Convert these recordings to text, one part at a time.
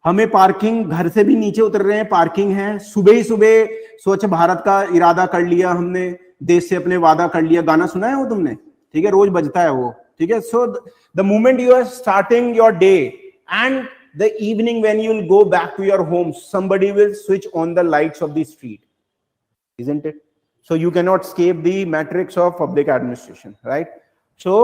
हमें पार्किंग, घर से भी नीचे उतर रहे हैं, पार्किंग है, सुबह ही सुबह स्वच्छ भारत का इरादा कर लिया हमने, देश से अपने वादा कर लिया। गाना सुना है वो तुमने? ठीक है, रोज बजता है वो। ठीक है, so the moment you are starting your day and the evening when you will go back to your home, somebody will switch on the lights of the street, isn't it? So you cannot escape the matrix of public administration, right? So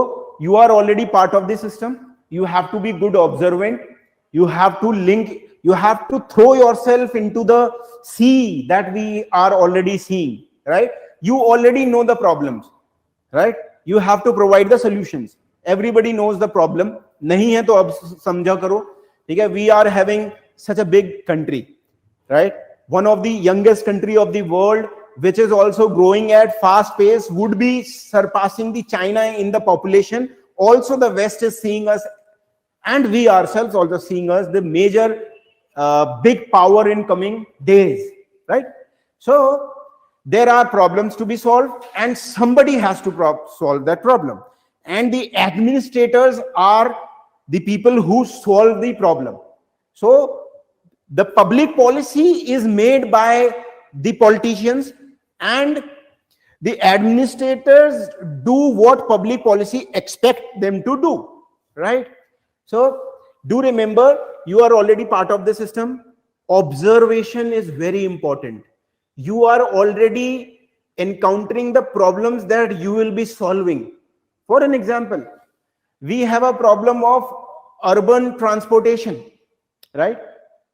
you are already part of the system. You have to be good observant. You have to link, you have to throw yourself into the sea that we are already seeing, right? You already know the problems, right? You have to provide the solutions. Everybody knows the problem. नहीं है तो अब समझा करो, ठीक है? We are having such a big country, right? One of the youngest country of the world, which is also growing at fast pace, would be surpassing the China in the population. Also, the West is seeing us, and we ourselves also seeing us the major big power in coming days, right? So there are problems to be solved, and somebody has to solve that problem. And the administrators are the people who solve the problem. So the public policy is made by the politicians, and the administrators do what public policy expect them to do, right? So do remember, you are already part of the system. Observation is very important. You are already encountering the problems that you will be solving. For an example, we have a problem of urban transportation, right?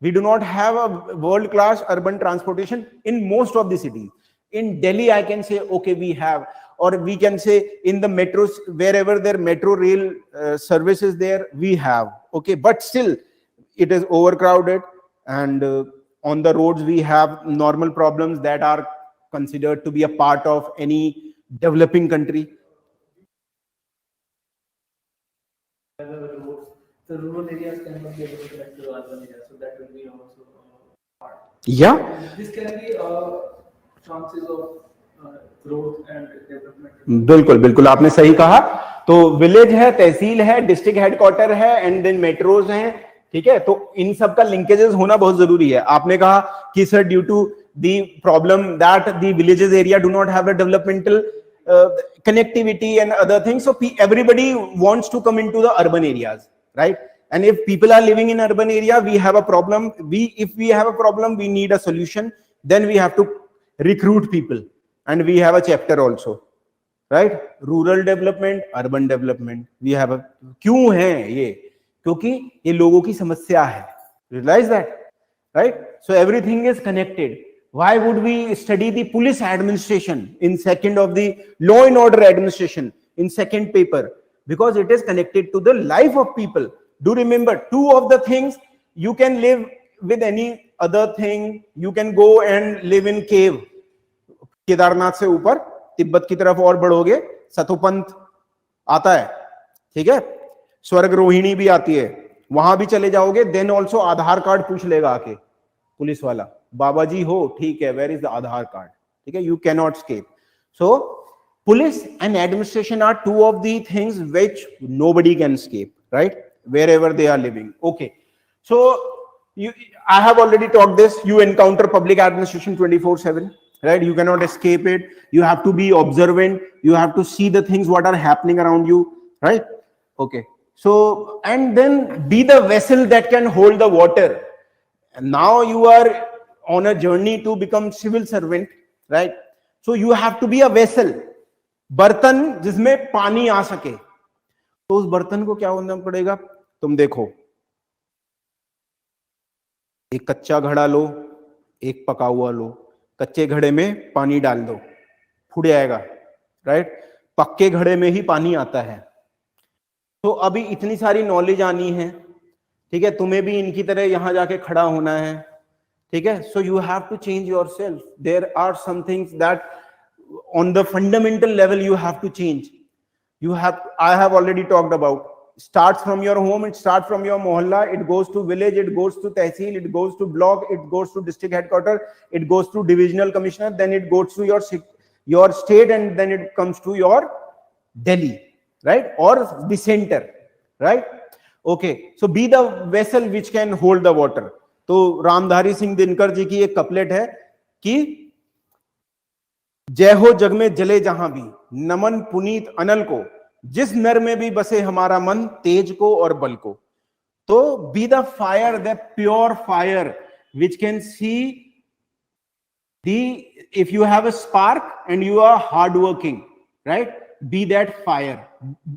We do not have a world class urban transportation in most of the cities. In Delhi, I can say, okay, we have, or we can say in the metros, wherever their metro rail service is there, we have, okay, but still it is overcrowded, and on the roads we have normal problems that are considered to be a part of any developing country. The rural areas cannot be able to connect to the urban areas, so that will be also hard. Yeah. This can be chances of growth and development. बिल्कुल बिल्कुल, आपने सही कहा। तो village है, तहसील है, district headquarter है, and then metros हैं, ठीक है? तो इन सब का लिंकेजेस होना बहुत जरूरी है। आपने कहा कि sir due to the problem that the villages area do not have a developmental connectivity and other things, so everybody wants to come into the urban areas, right? And if people are living in urban area, we have a problem. If we have a problem, we need a solution. Then we have to recruit people, and we have a chapter also, right? Rural development, urban development. We have a, क्यों है ये? क्योंकि ये लोगों की समस्या है. Realize that, right? So everything is connected. Why would we study the police administration in second of the law and order administration in second paper? Because it is connected to the life of people. Do remember, two of the things, you can live with any other thing. You can go and live in cave. Kedarnath से ऊपर तिब्बत की तरफ और बढ़ोगे, सतोपंथ आता है, ठीक है? स्वर्ग रोहिणी भी आती है, वहां भी चले जाओगे, देन ऑल्सो आधार कार्ड पूछ लेगा आके पुलिस वाला, बाबा जी हो, ठीक है, where is the Aadhaar card, ठीक है? You can not escape. So police and administration are two of the things which nobody can escape, right? Wherever they are living. Okay, so I have already talked this. You encounter public administration 24/7, right? You cannot escape it. You have to be observant. You have to see the things what are happening around you, right? Okay, so and then be the vessel that can hold the water. And now you are on a journey to become civil servant, right? So you have to be a vessel, बर्तन जिसमें पानी आ सके। तो उस बर्तन को क्या होना पड़ेगा? तुम देखो, एक कच्चा घड़ा लो, एक पका हुआ लो। कच्चे घड़े में पानी डाल दो, फूट जाएगा, राइट? पक्के घड़े में ही पानी आता है। तो अभी इतनी सारी नॉलेज आनी है, ठीक है? तुम्हें भी इनकी तरह यहां जाके खड़ा होना है, ठीक है? So you have to change yourself. There are some things that on the fundamental level you have to change. I have already talked about, starts from your home, it starts from your mohalla, it goes to village, it goes to tehsil, it goes to block, it goes to district headquarters, it goes to divisional commissioner, then it goes to your state, and then it comes to your Delhi, right? Or the center, right? Okay, so be the vessel which can hold the water. तो रामधारी सिंह दिनकर जी की एक couplet है कि जय हो जग में जले जहां भी, नमन पुनीत अनल को, जिस नर में भी बसे हमारा मन, तेज को और बल को। तो be the fire, the pure fire which can see if you have a spark and you are hardworking, right? Be that fire,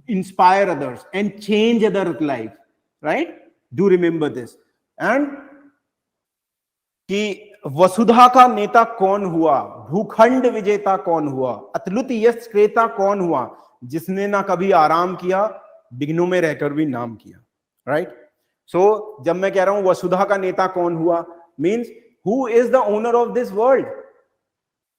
inspire others and change other life, right? Do remember this. And कि वसुधा का नेता कौन हुआ, भूखंड विजेता कौन हुआ, अतुलित यश क्रेता कौन हुआ, जिसने ना कभी आराम किया, विघ्नों में रहकर भी नाम किया, राइट? सो जब मैं कह रहा हूं वसुधा का नेता कौन हुआ, means who is the owner of this world,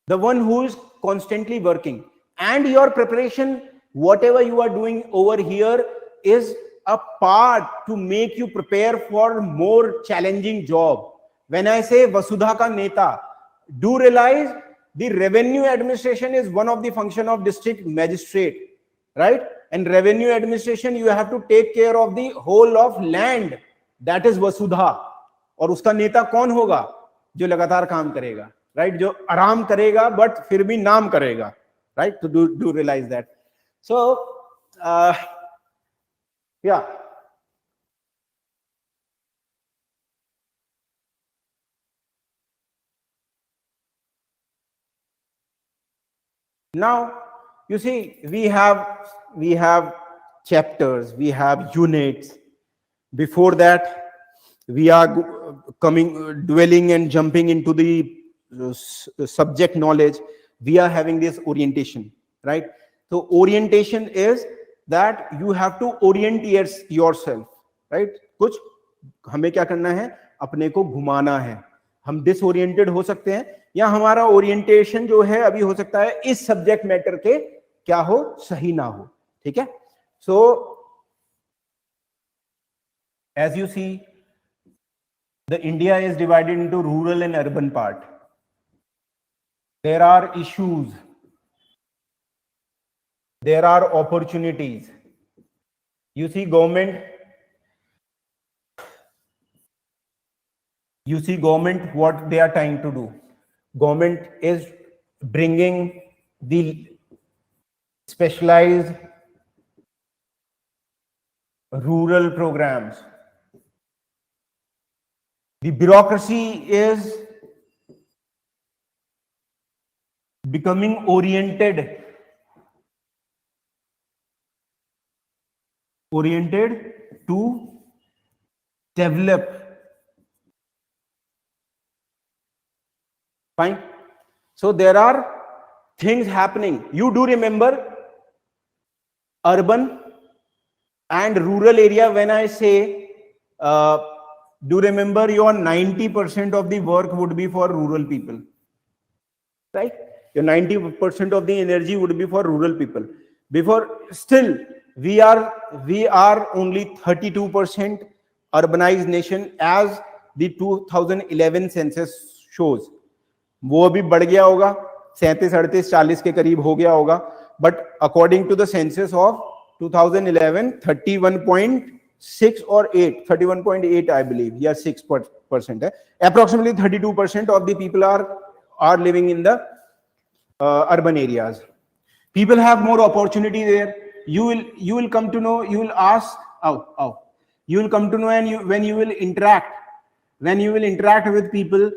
the one who is constantly working, and your preparation, whatever you are doing over here, is a part to make you prepare for more challenging job. When I say Vasudha ka neta, do realize the revenue administration is one of the function of district magistrate, right? And revenue administration, you have to take care of the whole of land, that is Vasudha. और उसका नेता कौन होगा? जो लगातार काम करेगा, right? जो आराम करेगा बट फिर भी नाम करेगा, राइट? तो डू रियलाइज दैट. सो या now you see we have chapters, we have units. Before that we are dwelling and jumping into the subject knowledge. We are having this orientation, right? So orientation is that you have to orient yourself, right? कुछ हमें क्या करना है, अपने को घुमाना है. हम डिसओरिएंटेड हो सकते हैं या हमारा ओरिएंटेशन जो है अभी हो सकता है इस सब्जेक्ट मैटर के क्या हो, सही ना हो. ठीक है? सो as you see, the India is divided into rural and urban part. There are issues, there are opportunities. You see government, what they are trying to do. Government is bringing the specialized rural programs. The bureaucracy is becoming oriented to develop. Fine. So there are things happening. You do remember urban and rural area. When I say do remember your 90% of the work would be for rural people, right? Your 90% of the energy would be for rural people. Before, still we are only 32% urbanized nation as the 2011 census shows. वो अभी बढ़ गया होगा, 37, 38, 40 के करीब हो गया होगा. But according to the census of 2011, 31.6 or 8, 31.8 I believe, yeah, 6% है. Approximately 32% of the people are living in the urban areas. People have more opportunity there. You will come to know, you will ask, you will come to know, and when you will interact with people,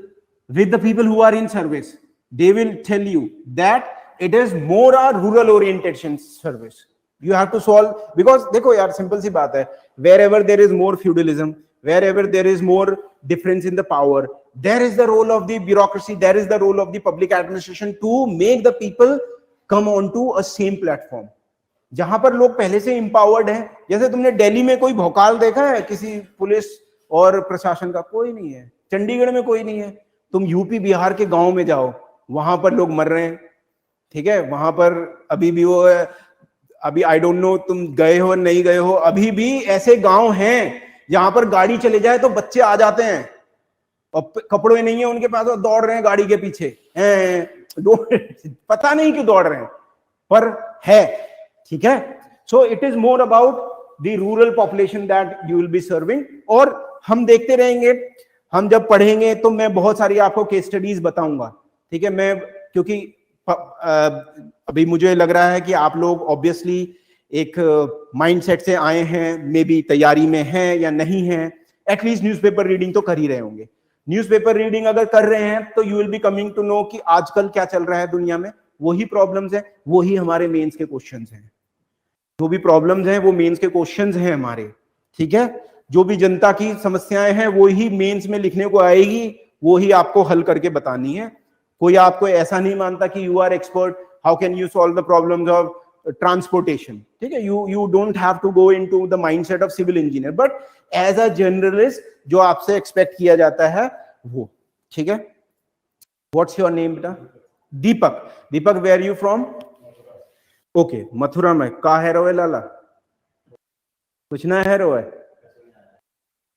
with the people who are in service, they will tell you that it is more a rural orientation service. You have to solve, because देखो यार, simple सी बात है, wherever there is more feudalism, wherever there is more difference in the power, there is the role of the bureaucracy, there is the role of the public administration to make the people come onto a same platform. जहां पर लोग पहले से empowered हैं, जैसे तुमने दिल्ली में कोई भौकाल देखा है किसी पुलिस और प्रशासन का? कोई नहीं है. चंडीगढ़ में कोई नहीं है. तुम यूपी बिहार के गांव में जाओ, वहां पर लोग मर रहे हैं. ठीक है? वहां पर अभी भी वो है, अभी आई डोंट नो तुम गए हो नहीं गए हो, अभी भी ऐसे गांव हैं जहां पर गाड़ी चले जाए तो बच्चे आ जाते हैं और कपड़े नहीं है उनके पास, और दौड़ रहे हैं गाड़ी के पीछे. पता नहीं क्यों दौड़ रहे हैं, पर है. ठीक है? So it is more about the rural population that you will B serving. और हम देखते रहेंगे, हम जब पढ़ेंगे तो मैं बहुत सारी आपको केस स्टडीज बताऊंगा, ठीक है। मैं क्योंकि अभी मुझे लग रहा है कि आप लोग ऑब्वियसली एक माइंडसेट से आए हैं, मे बी तैयारी में हैं या नहीं हैं, एटलीस्ट न्यूज़पेपर रीडिंग तो कर ही रहे होंगे। न्यूज़पेपर रीडिंग अगर कर रहे हैं तो you will be coming to know कि आजकल क्या चल रहा है दुनिया में, वही प्रॉब्लम्स हैं, वही हमारे मेंस के क्वेश्चंस हैं। जो भी प्रॉब्लम्स हैं वो मेंस के क्वेश्चंस हैं हमारे, ठीक है। जो भी जनता की समस्याएं हैं वो ही मेंस में लिखने को आएगी, वो ही आपको हल करके बतानी है। कोई आपको ऐसा नहीं मानता कि you are expert, how can you solve the problems of transportation, ठीक है। You don't have to go into the mindset of civil engineer, but as a journalist जो आपसे एक्सपेक्ट किया जाता है वो, ठीक है। व्हाट्स योर नेम बेटा? Deepak. Deepak, where you from? Okay, Mathura में। का है रोए लाला? कुछ ना है रोए,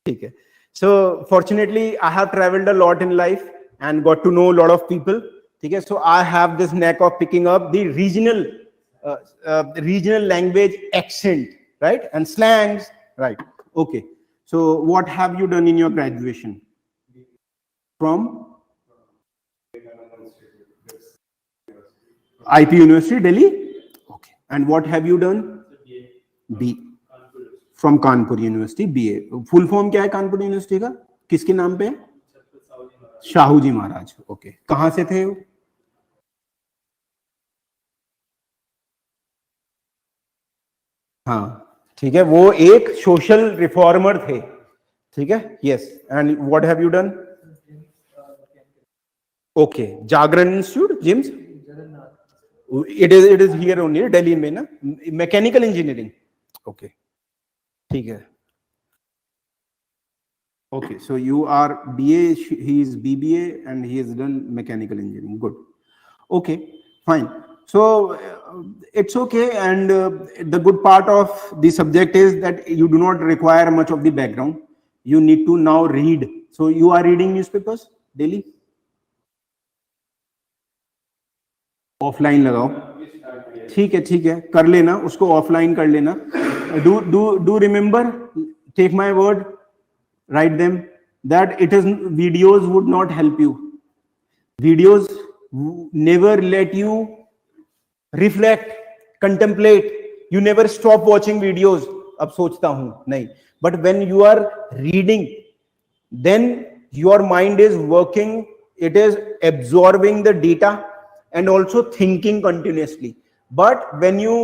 ठीक है। So fortunately I have travelled a lot in life and got to know lot of people, ठीक है। So I have this knack of picking up the regional language accent, right, and slangs, right? Okay, so what have you done in your graduation? From IP University, Delhi? Okay, and what have you done? B. From Kanpur University, BA. Full form क्या है Kanpur university का? किसके नाम पे? शाहू जी महाराज। Okay, कहां से थे वो? हाँ, ठीक है, वो एक सोशल रिफॉर्मर थे, ठीक है। Yes, and what have you done? Okay, Jagran institute, JIMS, it is here only, Delhi में ना, मैकेनिकल इंजीनियरिंग। ओके, ठीक है। Okay, so you are BA, he is BBA and he has done mechanical engineering. Good. Okay, fine. So it's okay, and the good part of the subject is that you do not require much of the background. You need to now read. So you are reading newspapers daily? Offline लगाओ, ठीक है, कर लेना उसको, offline कर लेना। Do remember, take my word, write them, that it is videos would not help you. Videos never let you reflect, contemplate. You never stop watching videos. अब सोचता हूं नहीं, but when you are reading, then your mind is working, it is absorbing the data and also thinking continuously. But when you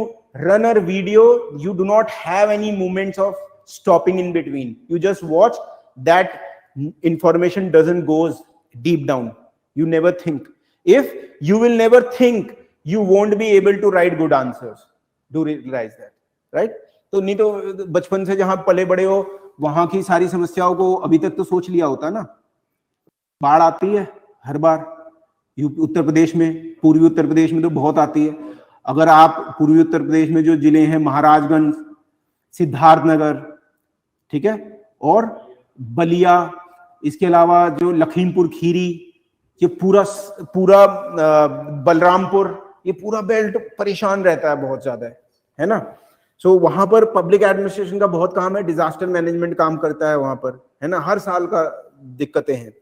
run a video, you do not have any moments of stopping in between. You just watch, that information doesn't goes deep down. You never think. If you will never think, you won't be able to write good answers. Do realize that, right? तो नहीं तो बचपन से जहां पले बड़े हो वहां की सारी समस्याओं को अभी तक तो सोच लिया होता ना। बाढ़ आती है हर बार उत्तर प्रदेश में, पूर्वी उत्तर प्रदेश में तो बहुत आती है। अगर आप पूर्वी उत्तर प्रदेश में जो जिले हैं, महाराजगंज, सिद्धार्थनगर, ठीक है, और बलिया, इसके अलावा जो लखीमपुर खीरी, ये पूरा बलरामपुर, ये पूरा बेल्ट परेशान रहता है बहुत ज्यादा, है ना। सो वहां पर पब्लिक एडमिनिस्ट्रेशन का बहुत काम है, डिजास्टर मैनेजमेंट काम करता है वहां पर, है ना। हर साल का दिक्कतें हैं।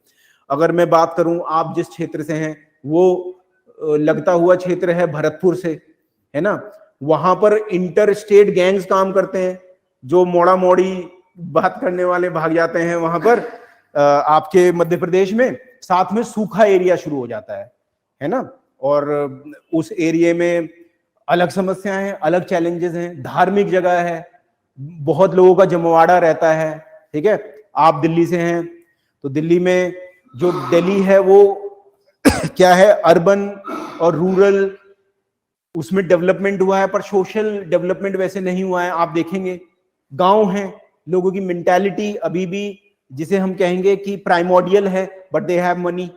अगर मैं बात करूं, आप जिस क्षेत्र से हैं वो लगता हुआ क्षेत्र है भरतपुर से, है ना। वहां पर इंटर स्टेट गैंग्स काम करते हैं, जो मोड़ा मोड़ी बात करने वाले भाग जाते हैं वहां पर आपके मध्य प्रदेश में। साथ में सूखा एरिया शुरू हो जाता है ना। और उस एरिया में अलग समस्याएं हैं, अलग चैलेंजेस हैं, धार्मिक जगह है, बहुत लोगों का जमवाड़ा रहता है, ठीक है। आप दिल्ली से हैं तो दिल्ली में जो दिल्ली है वो क्या है, अर्बन और रूरल, उसमें डेवलपमेंट हुआ है पर सोशल डेवलपमेंट वैसे नहीं हुआ है। आप देखेंगे गांव है, लोगों की मेंटालिटी अभी भी जिसे हम कहेंगे कि प्राइमोर्डियल है, but they have money,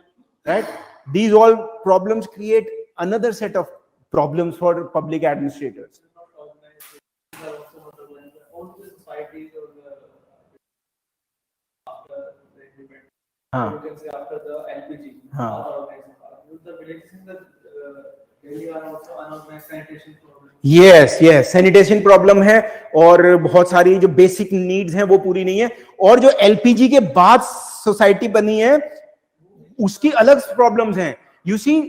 right. These all problems create another set of problems for public administrators. हाँ, हाँ, the villages in the Delhi are also unorganized sanitation problem. Yes yes, sanitation problem है और बहुत सारी जो basic needs हैं वो पूरी नहीं है, और जो एलपीजी के बाद सोसाइटी बनी है उसकी अलग प्रॉब्लम्स हैं. You see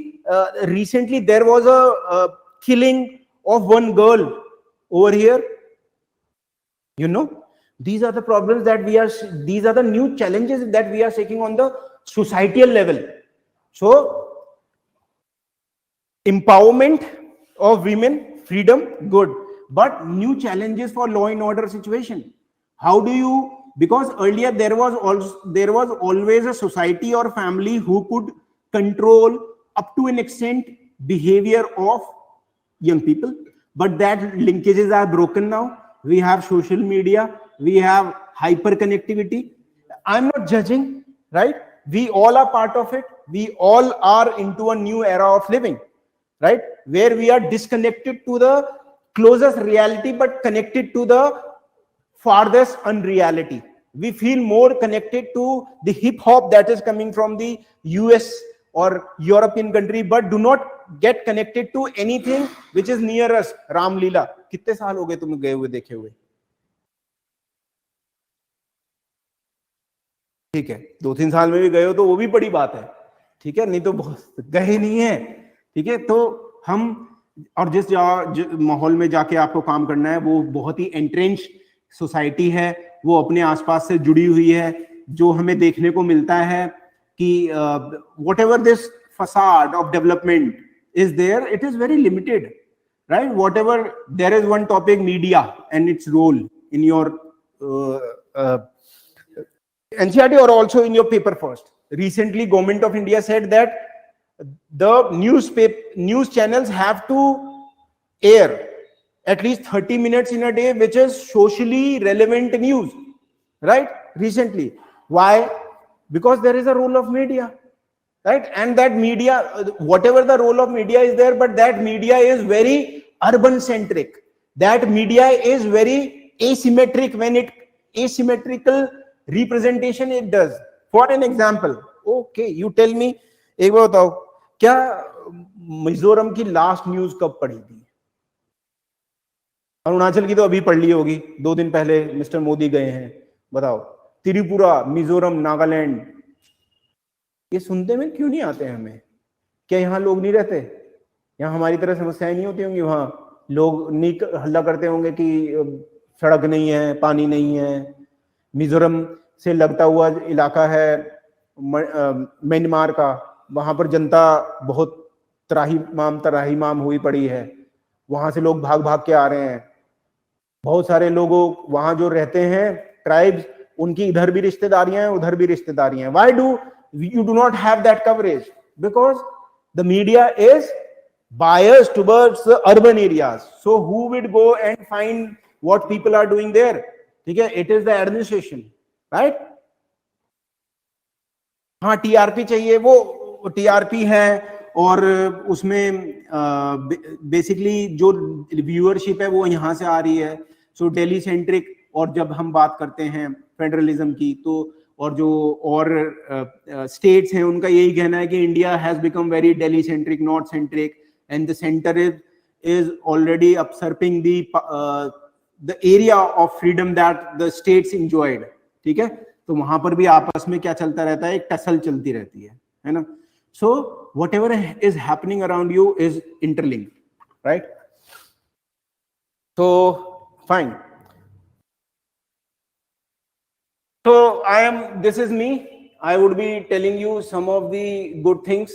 recently there was a killing of one girl over here. You know, these are the problems that we are, these are the new challenges that we are taking on the societal level. So empowerment of women, freedom, good, but new challenges for law and order situation. How do you, because earlier there was always a society or family who could control up to an extent behavior of young people, but that linkages are broken now. We have social media, we have hyper connectivity. I'm not judging, right? We all are part of it. We all are into a new era of living, right? Where we are disconnected to the closest reality, but connected to the farthest unreality. We feel more connected to the hip hop that is coming from the US or European country, but do not get connected to anything which is near us. Ramlila कितने साल हो गए तुम गए हुए देखे हुए? ठीक है, 2-3 साल में भी गए हो तो वो भी बड़ी बात है, ठीक है, नहीं तो बहुत गए नहीं है, ठीक है. तो हम, और जिस माहौल में जाके आपको काम करना है वो बहुत ही एंट्रेंच सोसाइटी है, वो अपने आसपास से जुड़ी हुई है. जो हमें देखने को मिलता है कि whatever this facade of development is there, it is very limited, right? Whatever, there is one topic, media and its role in your NCERT or also in your paper first. Recently government of India said that the news channels have to air at least 30 minutes in a day which is socially relevant news, right? Recently. Why? Because there is a role of media, right? And that media, whatever the role of media is there, but that media is very urban centric. That media is very asymmetric when it asymmetrical representation it does. For an example, okay, you tell me, एक बार बताओ, क्या मिजोरम की last news कब पढ़ी थी? अरुणाचल की तो अभी पढ़ ली होगी, 2 दिन पहले मिस्टर मोदी गए हैं. बताओ, त्रिपुरा, मिजोरम, नागालैंड, ये सुनते में क्यों नहीं आते हैं हमें? क्या यहाँ लोग नहीं रहते? यहाँ हमारी तरह समस्याएं नहीं होती होंगी? वहां लोग नहीं हल्ला करते होंगे कि सड़क नहीं है, पानी नहीं है? मिजोरम से लगता हुआ इलाका है म्यांमार का, वहां पर जनता बहुत त्राहिमाम हुई पड़ी है. वहां से लोग भाग भाग के आ रहे हैं. बहुत सारे लोगों वहां जो रहते हैं ट्राइब्स, उनकी इधर भी रिश्तेदारियां हैं, उधर भी रिश्तेदारियां हैं. Why do you do not have that coverage? Because the media is biased towards the urban areas. So who would go and find what people are doing there? ठीक है, it is the administration, right? हाँ, TRP चाहिए, वो TRP है, और उसमें basically जो viewership है वो यहाँ से आ रही है. सो दिल्ली सेंट्रिक. और जब हम बात करते हैं फेडरलिज्म की, तो और जो और स्टेट्स हैं उनका यही कहना है कि India has become very Delhi centric, north centric, and the centre is already usurping the area of freedom that the states enjoyed. ठीक है, तो वहां पर भी आपस में क्या चलता रहता है? एक टसल चलती रहती है ना. So whatever is happening around you is interlinked, right? तो fine. So this is me. I would be telling you some of the good things,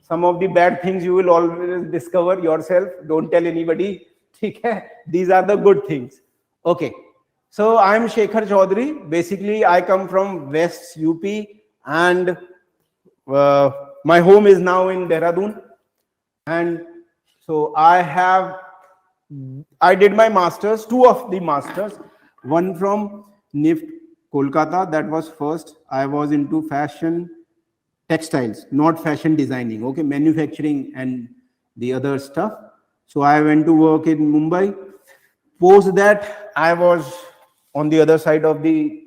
some of the bad things you will always discover yourself. Don't tell anybody. ठीक है? These are the good things. Okay. So I am Shekhar Chaudhary. Basically, I come from West UP, and my home is now in Dehradun. And so I did my masters, 2 of the masters, one from NIFT Kolkata, that was first. I was into fashion textiles, not fashion designing, okay, manufacturing and the other stuff. So I went to work in Mumbai. Post that, I was on the other side of the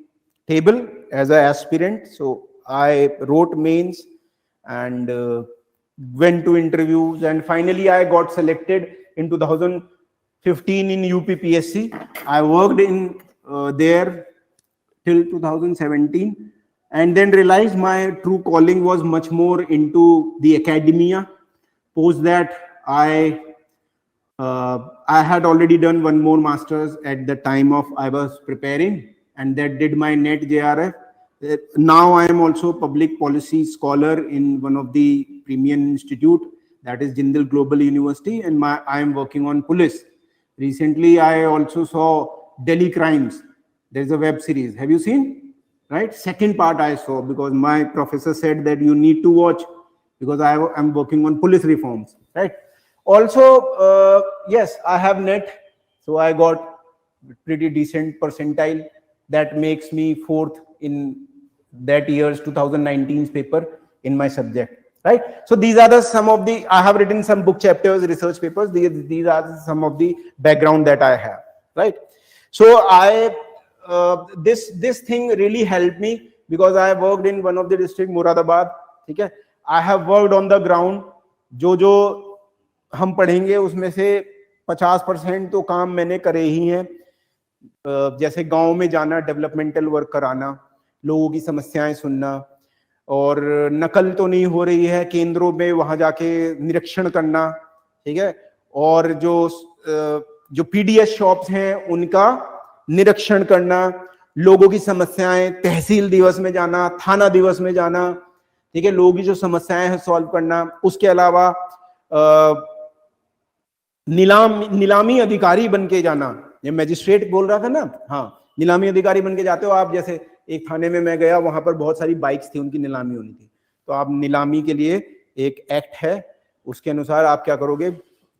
table as an aspirant. So I wrote mains and went to interviews, and finally I got selected in 2015 15 in UPPSC. I worked in there till 2017, and then realized my true calling was much more into the academia. Post that, I had already done one more master's at the time of I was preparing, and that did my NET JRF. Now I am also public policy scholar in one of the premium institute, that is Jindal Global University, and I am working on police. Recently, I also saw Delhi Crimes. There's a web series. Have you seen? Right? Second part I saw because my professor said that you need to watch because I'm working on police reforms. Right? Also, yes, I have NET, so I got pretty decent percentile. That makes me fourth in that year's 2019's paper in my subject. Right? So these are some of the, I have written some book chapters, research papers. These are some of the background that I have. Right? So this thing really helped me because I worked in one of the district, Muradabad. Okay? I have worked on the ground. जो हम पढ़ेंगे उसमें से 50% तो काम मैंने करे ही हैं, जैसे गांव में जाना, डेवलपमेंटल वर्क कराना, लोगों की समस्याएं सुनना, और नकल तो नहीं हो रही है, केंद्रों में वहां जाके निरीक्षण करना, ठीक है, और जो पीडीएस शॉप्स हैं उनका निरीक्षण करना, लोगों की समस्याएं, तहसील दिवस में जाना, थाना दिवस में जाना, ठीक है, लोगों की जो समस्याएं हैं सॉल्व करना। उसके अलावा नीलामी अधिकारी बन के जाना, ये मैजिस्ट्रेट बोल रहा था ना, हाँ, नीलामी अधिकारी बन के जाते हो आप। जैसे एक थाने में मैं गया, वहां पर बहुत सारी बाइक्स थी, उनकी नीलामी होनी थी, तो आप नीलामी के लिए एक एक्ट है, उसके अनुसार आप क्या करोगे,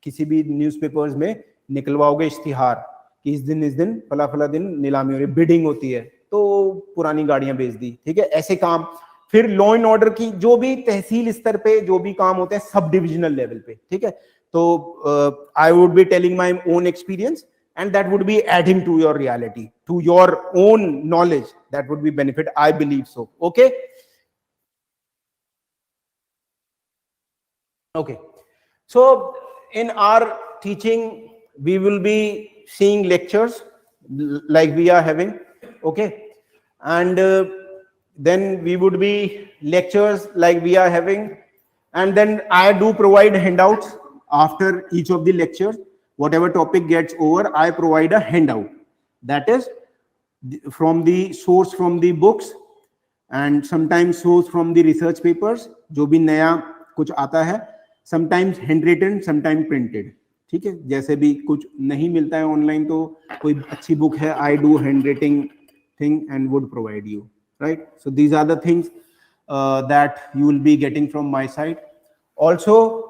किसी भी न्यूज़पेपर्स में निकलवाओगे इश्तिहार कि इस दिन फला फला दिन नीलामी हो रही है, बिडिंग होती है, तो पुरानी गाड़ियां बेच दी, ठीक है, ऐसे काम। फिर लॉ एंड ऑर्डर की जो भी तहसील स्तर पे जो भी काम होते हैं, सब डिविजनल लेवल पे, ठीक है, तो I would be telling my own experience and that would be adding to your reality, to your own knowledge. That would be benefit, I believe so. Okay, so in our teaching we will be seeing lectures like we are having, okay, and then we would be lectures like we are having, and then I do provide handouts after each of the lectures. Whatever topic gets over, I provide a handout. That is from the source from the books and sometimes source from the research papers. जो भी नया कुछ आता है, sometimes handwritten, sometimes printed. ठीक है, जैसे भी कुछ नहीं मिलता है ऑनलाइन, तो कोई अच्छी बुक है, I do handwriting thing and would provide you. Right? So these are the things that you will be getting from my side. Also,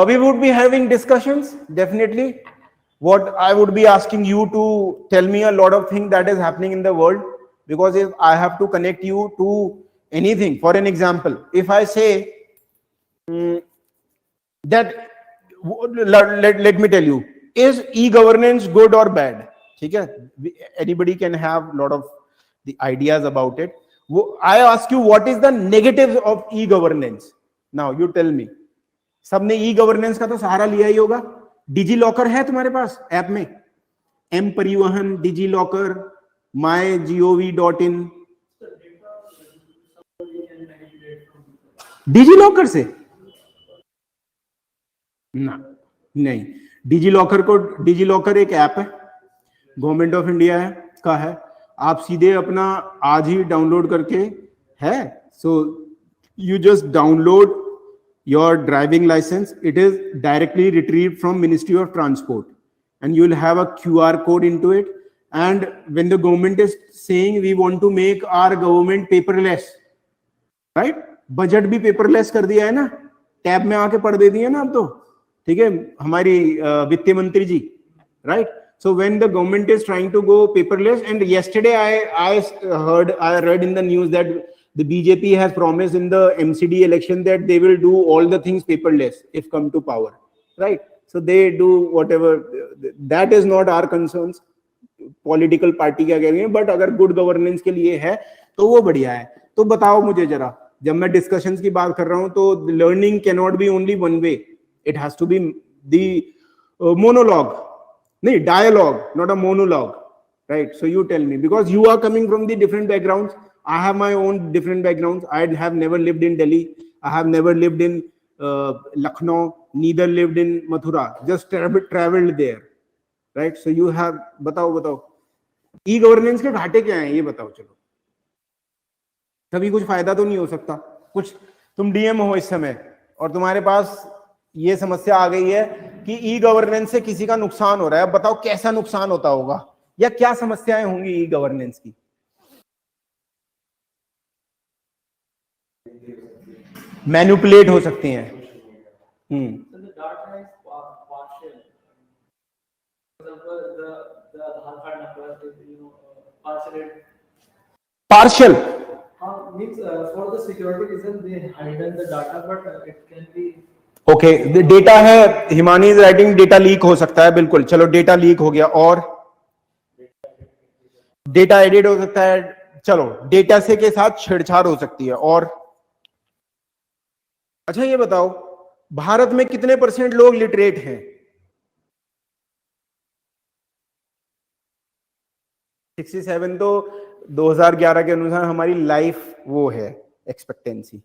we would be having discussions, definitely. What I would be asking you to tell me a lot of things that is happening in the world, because if I have to connect you to anything, for an example, if I say that, let me tell you, is e-governance good or bad? ठीक है, anybody can have a lot of the ideas about it. I ask you, what is the negatives of e-governance? Now you tell me. सबने e governance का तो सहारा लिया ही होगा। Digi locker है तुम्हारे पास app में, एम परिवहन, digi locker, MyGov.in, digi locker से ना, नहीं, डिजी लॉकर एक ऐप है, गवर्नमेंट ऑफ इंडिया का है, आप सीधे अपना आज ही डाउनलोड करके है, so you just download your driving license. It is directly retrieved from Ministry of Transport, and you will have a QR code into it. And when the government is saying we want to make our government paperless, right? Budget भी paperless कर दिया है ना, tab में आके पढ़ दे दिए ना अब तो, ठीक है, हमारी वित्त मंत्री जी, right? So when the government is trying to go paperless, and yesterday I read in the news that the BJP has promised in the MCD election that they will do all the things paperless if come to power, right? So they do whatever. That is not our concerns. Political party क्या कह रही है, but अगर good governance के लिए है तो वो बढ़िया है। तो बताओ मुझे जरा, जब मैं discussions की बात कर रहा हूँ तो learning cannot be only one way. It has to be the monologue. नहीं, dialogue, not a monologue, right? So you tell me, because you are coming from the different backgrounds. I have my own different backgrounds. I have never lived in Delhi. I have never lived in Lucknow, neither lived in Mathura. Just traveled there, right? So you have, बताओ e governance के घाटे क्या हैं, ये बताओ। चलो, कभी कुछ फायदा तो नहीं हो सकता। कुछ तुम डीएम हो इस समय और तुम्हारे पास ये समस्या आ गई है कि ई गवर्नेंस से किसी का नुकसान हो रहा है। अब बताओ कैसा नुकसान होता होगा या क्या समस्याएं होंगी ई गवर्नेंस की। मैनिपुलेट हो सकती हैं। Partial means for the security reason they hide the data, but it can be okay. Data है, Himani is writing data leak हो सकता है, बिल्कुल। चलो डेटा लीक हो गया, और डेटा एडिट हो सकता है। चलो, डेटा से के साथ छेड़छाड़ हो सकती है। और अच्छा ये बताओ, भारत में कितने % लोग लिटरेट हैं? 67 तो 2011 के अनुसार हमारी लाइफ वो है एक्सपेक्टेंसी।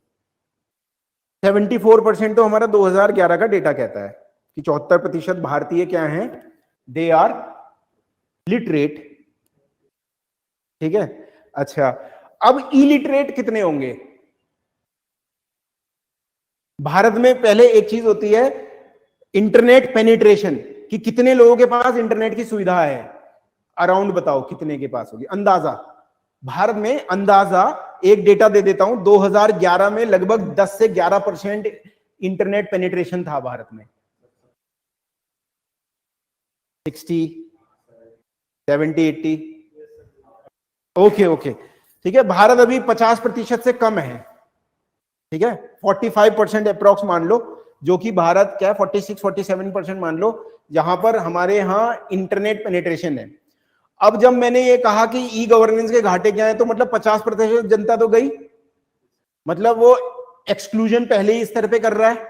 74% तो हमारा 2011 का डेटा कहता है कि 74% भारतीय क्या हैं, दे आर लिटरेट। ठीक है, अच्छा अब इलिटरेट कितने होंगे भारत में? पहले एक चीज होती है इंटरनेट पेनिट्रेशन, कि कितने लोगों के पास इंटरनेट की सुविधा है। अराउंड बताओ कितने के पास होगी, अंदाजा। भारत में अंदाजा एक डेटा दे देता हूं, 2011 में लगभग 10 से 11% इंटरनेट पेनिट्रेशन था भारत में। 60, 70, 80। ओके, ठीक है। भारत अभी 50% से कम है, ठीक है। 45% अप्रॉक्स मान लो, जो कि भारत क्या है 46-47% मान लो, जहां पर हमारे यहां इंटरनेट पेनिट्रेशन है। अब जब मैंने ये कहा कि ई गवर्नेंस के घाटे क्या है, तो मतलब 50% जनता तो गई, मतलब वो एक्सक्लूजन पहले ही इस तरह पे कर रहा है।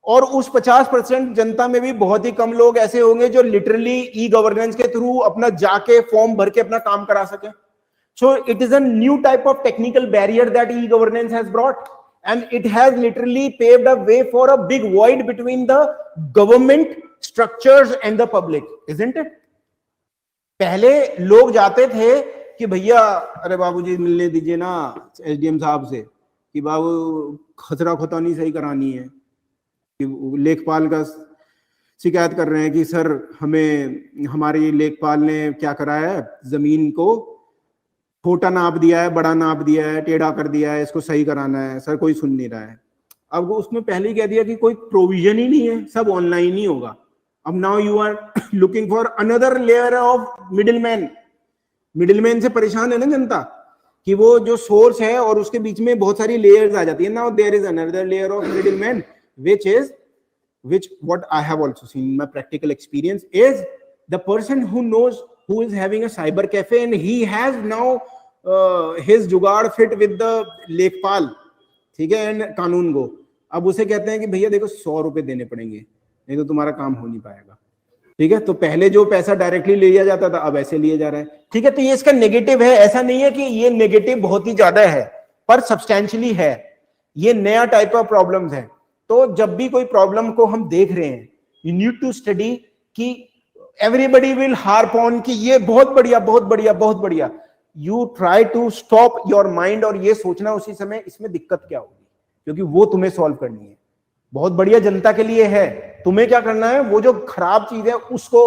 और उस 50% जनता में भी बहुत ही कम लोग ऐसे होंगे जो लिटरली ई गवर्नेंस के थ्रू अपना जाके फॉर्म भर के अपना काम करा सके। So it is a new type of technical barrier that e governance has brought, and it has literally paved a way for a big void between the government structures and the public, isn't it? पहले लोग जाते थे कि भैया अरे बाबूजी मिलने दीजिए ना एसडीएम साहब से, कि बाबू खसरा खुतानी सही करानी है, कि लेखपाल का शिकायत कर रहे हैं कि सर हमें हमारी लेखपाल ने क्या करा है, जमीन को छोटा नाप दिया है, बड़ा नाप दिया है, टेढ़ा कर दिया है, इसको सही कराना है, सर कोई सुन नहीं रहा है। अब उसमें पहले ही कह दिया कि कोई प्रोविजन ही नहीं है, सब ऑनलाइन ही होगा। अब now you are looking for another layer of middleman. Middleman से परेशान है ना जनता, कि वो जो सोर्स है और उसके बीच में बहुत सारी लेयर्स आ जाती है। Now there is another layer of middleman which what I have also seen in my practical experience is the person who knows, who is having a cyber cafe and he has now his जुगाड़ fit with the लेखपाल, ठीक है, and कानून गो। अब उसे कहते हैं कि भैया देखो 100 रुपए देने पड़ेंगे, नहीं तो तुम्हारा काम हो नहीं पाएगा। ठीक है, तो पहले जो पैसा डायरेक्टली लिया जाता था अब ऐसे लिया जा रहा है। ठीक है, तो ये इसका नेगेटिव है। ऐसा नहीं है कि ये नेगेटिव बहुत ही ज्यादा है, पर सब्सटैंशियली है। ये नया टाइप ऑफ प्रॉब्लम्स है। तो जब भी कोई प्रॉब्लम को हम देख रहे हैं, यू नीड टू स्टडी कि एवरीबडी विल हार्प ऑन कि ये बहुत बढ़िया बहुत बढ़िया बहुत बढ़िया। You try to stop your mind और ये सोचना उसी समय इसमें दिक्कत क्या होगी, क्योंकि वो तुम्हें सॉल्व करनी है। बहुत बढ़िया जनता के लिए है, तुम्हें क्या करना है, वो जो खराब चीज है उसको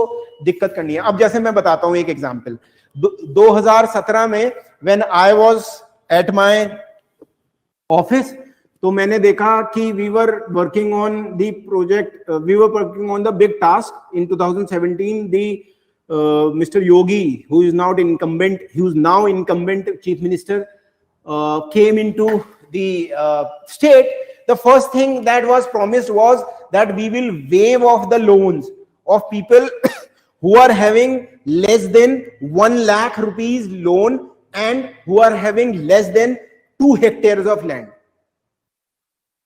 दिक्कत करनी है। अब जैसे मैं बताता हूं एक एग्जांपल। 2017 में when I was at my office, तो मैंने देखा कि we were working on the project, we were working on the big task in 2017। The mister Yogi, who is now incumbent chief minister, came into the state. The first thing that was promised was that we will waive off the loans of people who are having less than 1 lakh rupees loan and who are having less than 2 hectares of land.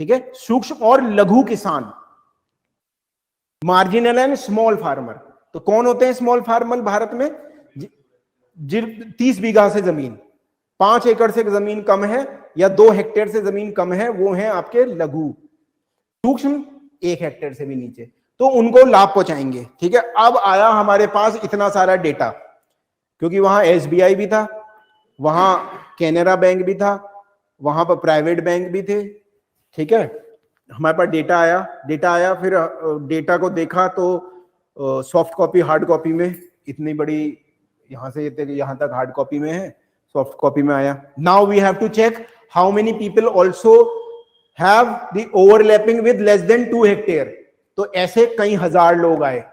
ठीक है, सूक्ष्म और लघु किसान, marginal and small farmer, तो कौन होते हैं स्मॉल फार्मर भारत में? 30 बीघा से जमीन, 5 एकड़ से जमीन कम है या 2 हेक्टेयर से जमीन कम है, वो हैं आपके लघु। सूक्ष्म 1 हेक्टेयर से भी नीचे, तो उनको लाभ पहुंचाएंगे। ठीक है, अब आया हमारे पास इतना सारा डेटा, क्योंकि वहां एसबीआई भी था, वहां कैनरा बैंक भी था, वहां पर प्राइवेट बैंक भी थे। ठीक है, हमारे पास डेटा आया, फिर डेटा को देखा तो सॉफ्ट कॉपी, हार्ड कॉपी में, इतनी बड़ी यहां से यहां तक हार्ड कॉपी में है, सॉफ्ट कॉपी में आया। Now we have to check how many people also have the overlapping with less than 2 hectare. तो ऐसे कई हजार लोग आए,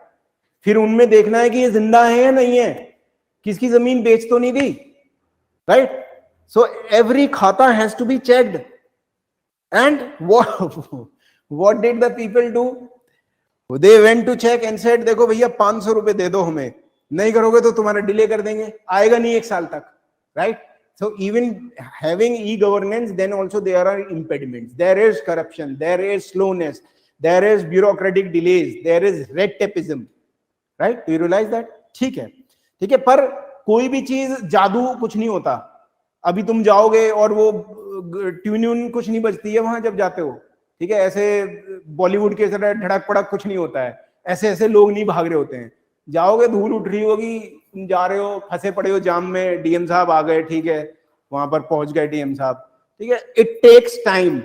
फिर उनमें देखना है कि ये जिंदा है या नहीं है, किसकी जमीन बेच तो नहीं दी, right? So every khata has to be checked. And what did the people do? They went to check and said, देखो भैया 500 रुपए दे दो हमें, नहीं करोगे तो तुम्हारा डिले कर देंगे, आएगा नहीं 1 साल तक, right? So even having e-governance, then also there are impediments. There is corruption, there is slowness, there is bureaucratic delays, there is red tapeism, right? Do you realize that? ठीक है, पर कोई भी चीज जादू कुछ नहीं होता। अभी तुम जाओगे और वो ट्यून कुछ नहीं बजती है वहां जब जाते हो। ठीक है, ऐसे बॉलीवुड के तरह धड़क पड़क कुछ नहीं होता है, ऐसे लोग नहीं भाग रहे होते हैं। जाओगे, धूल उठ रही होगी, तुम जा रहे हो, फंसे पड़े हो जाम में, डीएम साहब आ गए, ठीक है, वहां पर पहुंच गए डीएम साहब। ठीक है, it takes time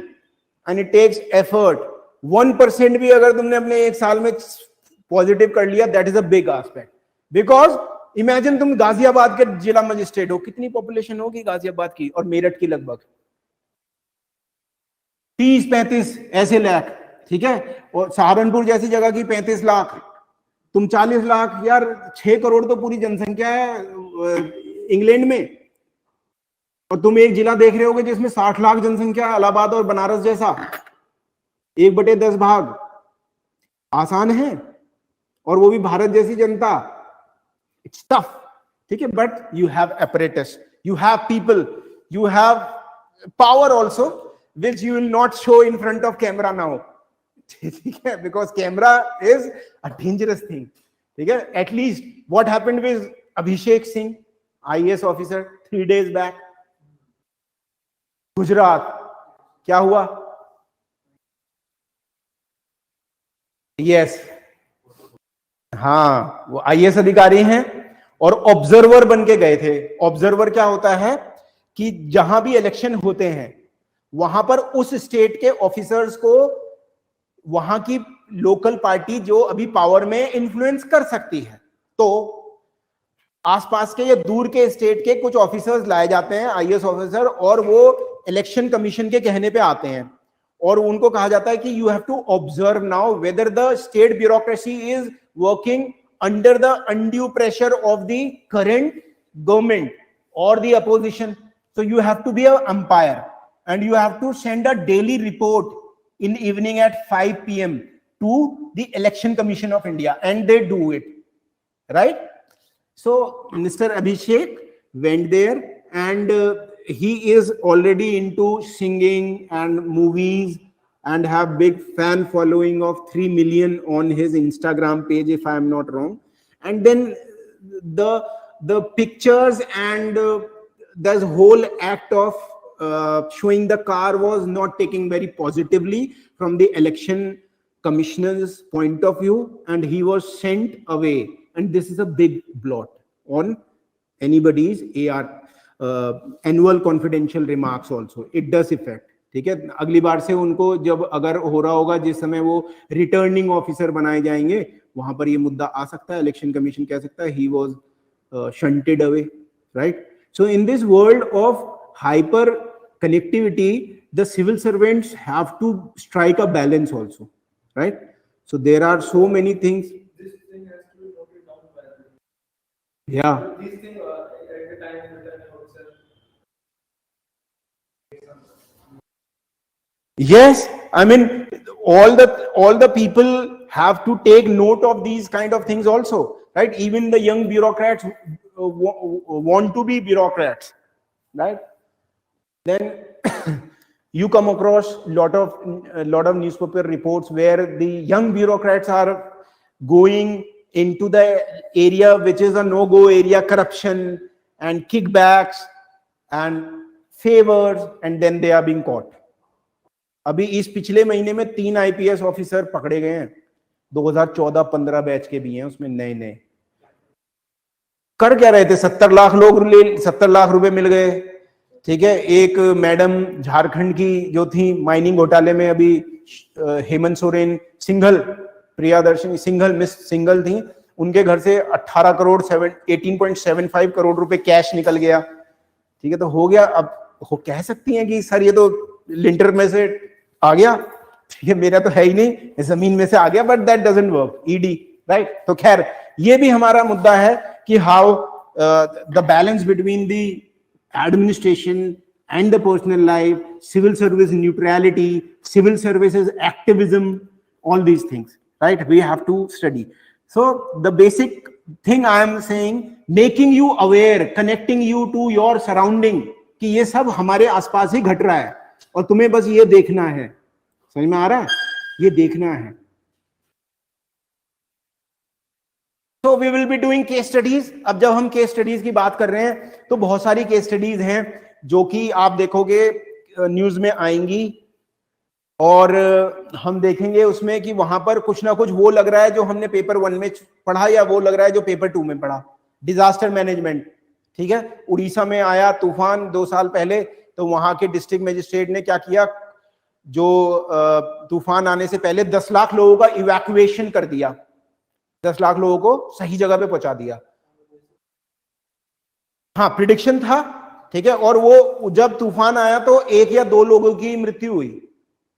and it takes effort. 1% भी अगर तुमने अपने 1 साल में पॉजिटिव कर लिया, that is a big aspect. Because imagine तुम गाजियाबाद के जिला मजिस्ट्रेट हो, कितनी पॉपुलेशन होगी गाजियाबाद की और मेरठ की लगभग 30-35 ऐसे लाख। ठीक है, और सहारनपुर जैसी जगह की 35 लाख, तुम 40 लाख, यार 6 करोड़ तो पूरी जनसंख्या है इंग्लैंड में, और तुम एक जिला देख रहे होगे जिसमें 60 लाख जनसंख्या, इलाहाबाद और बनारस जैसा, 1/10 भाग। आसान है, और वो भी भारत जैसी जनता। It's tough, ठीक है, but you have apparatus, you have people, you have power also, which you will not show in front of camera now, ठीक है, because camera is a dangerous thing. ठीक है, at least what happened with Abhishek Singh, IAS officer, 3 days back, Gujarat, क्या हुआ? Yes, हाँ, वो IAS अधिकारी हैं और ऑब्जर्वर बन के गए थे। ऑब्जर्वर क्या होता है कि जहां भी इलेक्शन होते हैं वहां पर उस स्टेट के ऑफिसर्स को वहां की लोकल पार्टी जो अभी पावर में इन्फ्लुएंस कर सकती है, तो आसपास के या दूर के स्टेट के कुछ ऑफिसर्स लाए जाते हैं, आईएएस ऑफिसर, और वो इलेक्शन कमीशन के कहने पे आते हैं और उनको कहा जाता है कि you have to observe now whether the state bureaucracy is working under the undue pressure of the current government or the opposition. So you have to be an umpire and you have to send a daily report in the evening at 5 p.m. to the Election Commission of India, and they do it, right? So Mr. Abhishek went there, and he is already into singing and movies and have big fan following of 3 million on his Instagram page, if I am not wrong. And then the pictures and the whole act of showing the car was not taken very positively from the election commissioner's point of view, and he was sent away. And this is a big blot on anybody's annual confidential remarks also. It does affect. ठीक है, अगली बार से उनको जब अगर हो रहा होगा जिस समय वो रिटर्निंग ऑफिसर बनाए जाएंगे, वहां पर ये मुद्दा आ सकता है, इलेक्शन कमीशन कह सकता है he was shunted away, right? So in this world of hyper connectivity, the civil servants have to strike a balance also, right? So there are so many things. This thing has to be noted down by everyone. Yeah. These things at the time returning officer. Yes, I mean all the people have to take note of these kind of things also, right? Even the young bureaucrats want to be bureaucrats, right? Then you come across lot of newspaper reports where the young bureaucrats are going into the area which is a no-go area, corruption and kickbacks and favors, and then they are being caught. अभी इस पिछले महीने में 3 IPS officer पकड़े गए हैं, 2014-15 batch के भी हैं उसमें, नए नए। कर क्या रहे थे? 70 लाख रुपए मिल गए, ठीक है। एक मैडम झारखंड की जो थी माइनिंग घोटाले में, अभी हेमंत सोरेन सिंघल, प्रियादर्शनी सिंघल, मिस सिंघल थी, उनके घर से 18.75 करोड़ रुपए कैश निकल गया, ठीक है। तो हो गया। अब वो कह सकती हैं कि सर ये तो लिंटर में से आ गया, ठीक है, मेरा तो है ही नहीं, जमीन में से आ गया, but that doesn't work, ED, right. तो खैर ये भी हमारा मुद्दा है कि how the balance between the administration and the personal life, civil service neutrality, civil services activism, all these things, right? We have to study. So the basic thing I am saying, making you aware, connecting you to your surrounding, कि ये सब हमारे आसपास ही घट रहा है और तुम्हें बस ये देखना है। समझ में आ रहा है? ये देखना है। So we will be doing case studies. अब जब हम case studies की बात कर रहे हैं तो बहुत सारी case studies हैं जो कि आप देखोगे न्यूज में आएंगी, और हम देखेंगे उसमें कि वहां पर कुछ ना कुछ वो लग रहा है जो हमने पेपर 1 में पढ़ा, या वो लग रहा है जो पेपर 2 में पढ़ा। डिजास्टर मैनेजमेंट, ठीक है। उड़ीसा में आया तूफान 2 साल पहले, तो वहां के डिस्ट्रिक्ट मजिस्ट्रेट ने क्या किया, जो तूफान आने से पहले 10 लाख लोगों का इवैक्यूएशन कर दिया, 10 लाख लोगों को सही जगह पे पहुंचा दिया। हाँ, प्रिडिक्शन था, ठीक है। और वो जब तूफान आया तो 1 या 2 लोगों की मृत्यु हुई,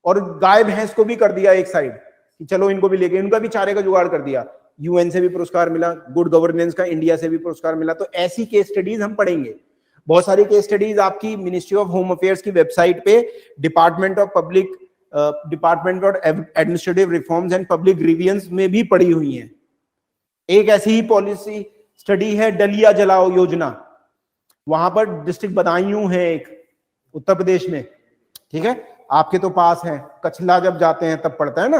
और गाय भैंस को भी कर दिया एक साइड कि चलो इनको भी लेके, इनका भी चारे का जुगाड़ कर दिया। यूएन से भी पुरस्कार मिला, गुड गवर्नेंस का इंडिया से भी पुरस्कार मिला। तो ऐसी केस स्टडीज हम पढ़ेंगे। बहुत सारी केस स्टडीज आपकी मिनिस्ट्री ऑफ होम अफेयर्स की वेबसाइट पे, department of administrative reforms and public grievance में भी पड़ी हुई हैं। एक ऐसी ही पॉलिसी स्टडी है डलिया जलाओ योजना, वहां पर डिस्ट्रिक्ट बदायूं है एक, उत्तर प्रदेश में, ठीक है। आपके तो पास है, कचला जब जाते हैं तब पड़ता है ना।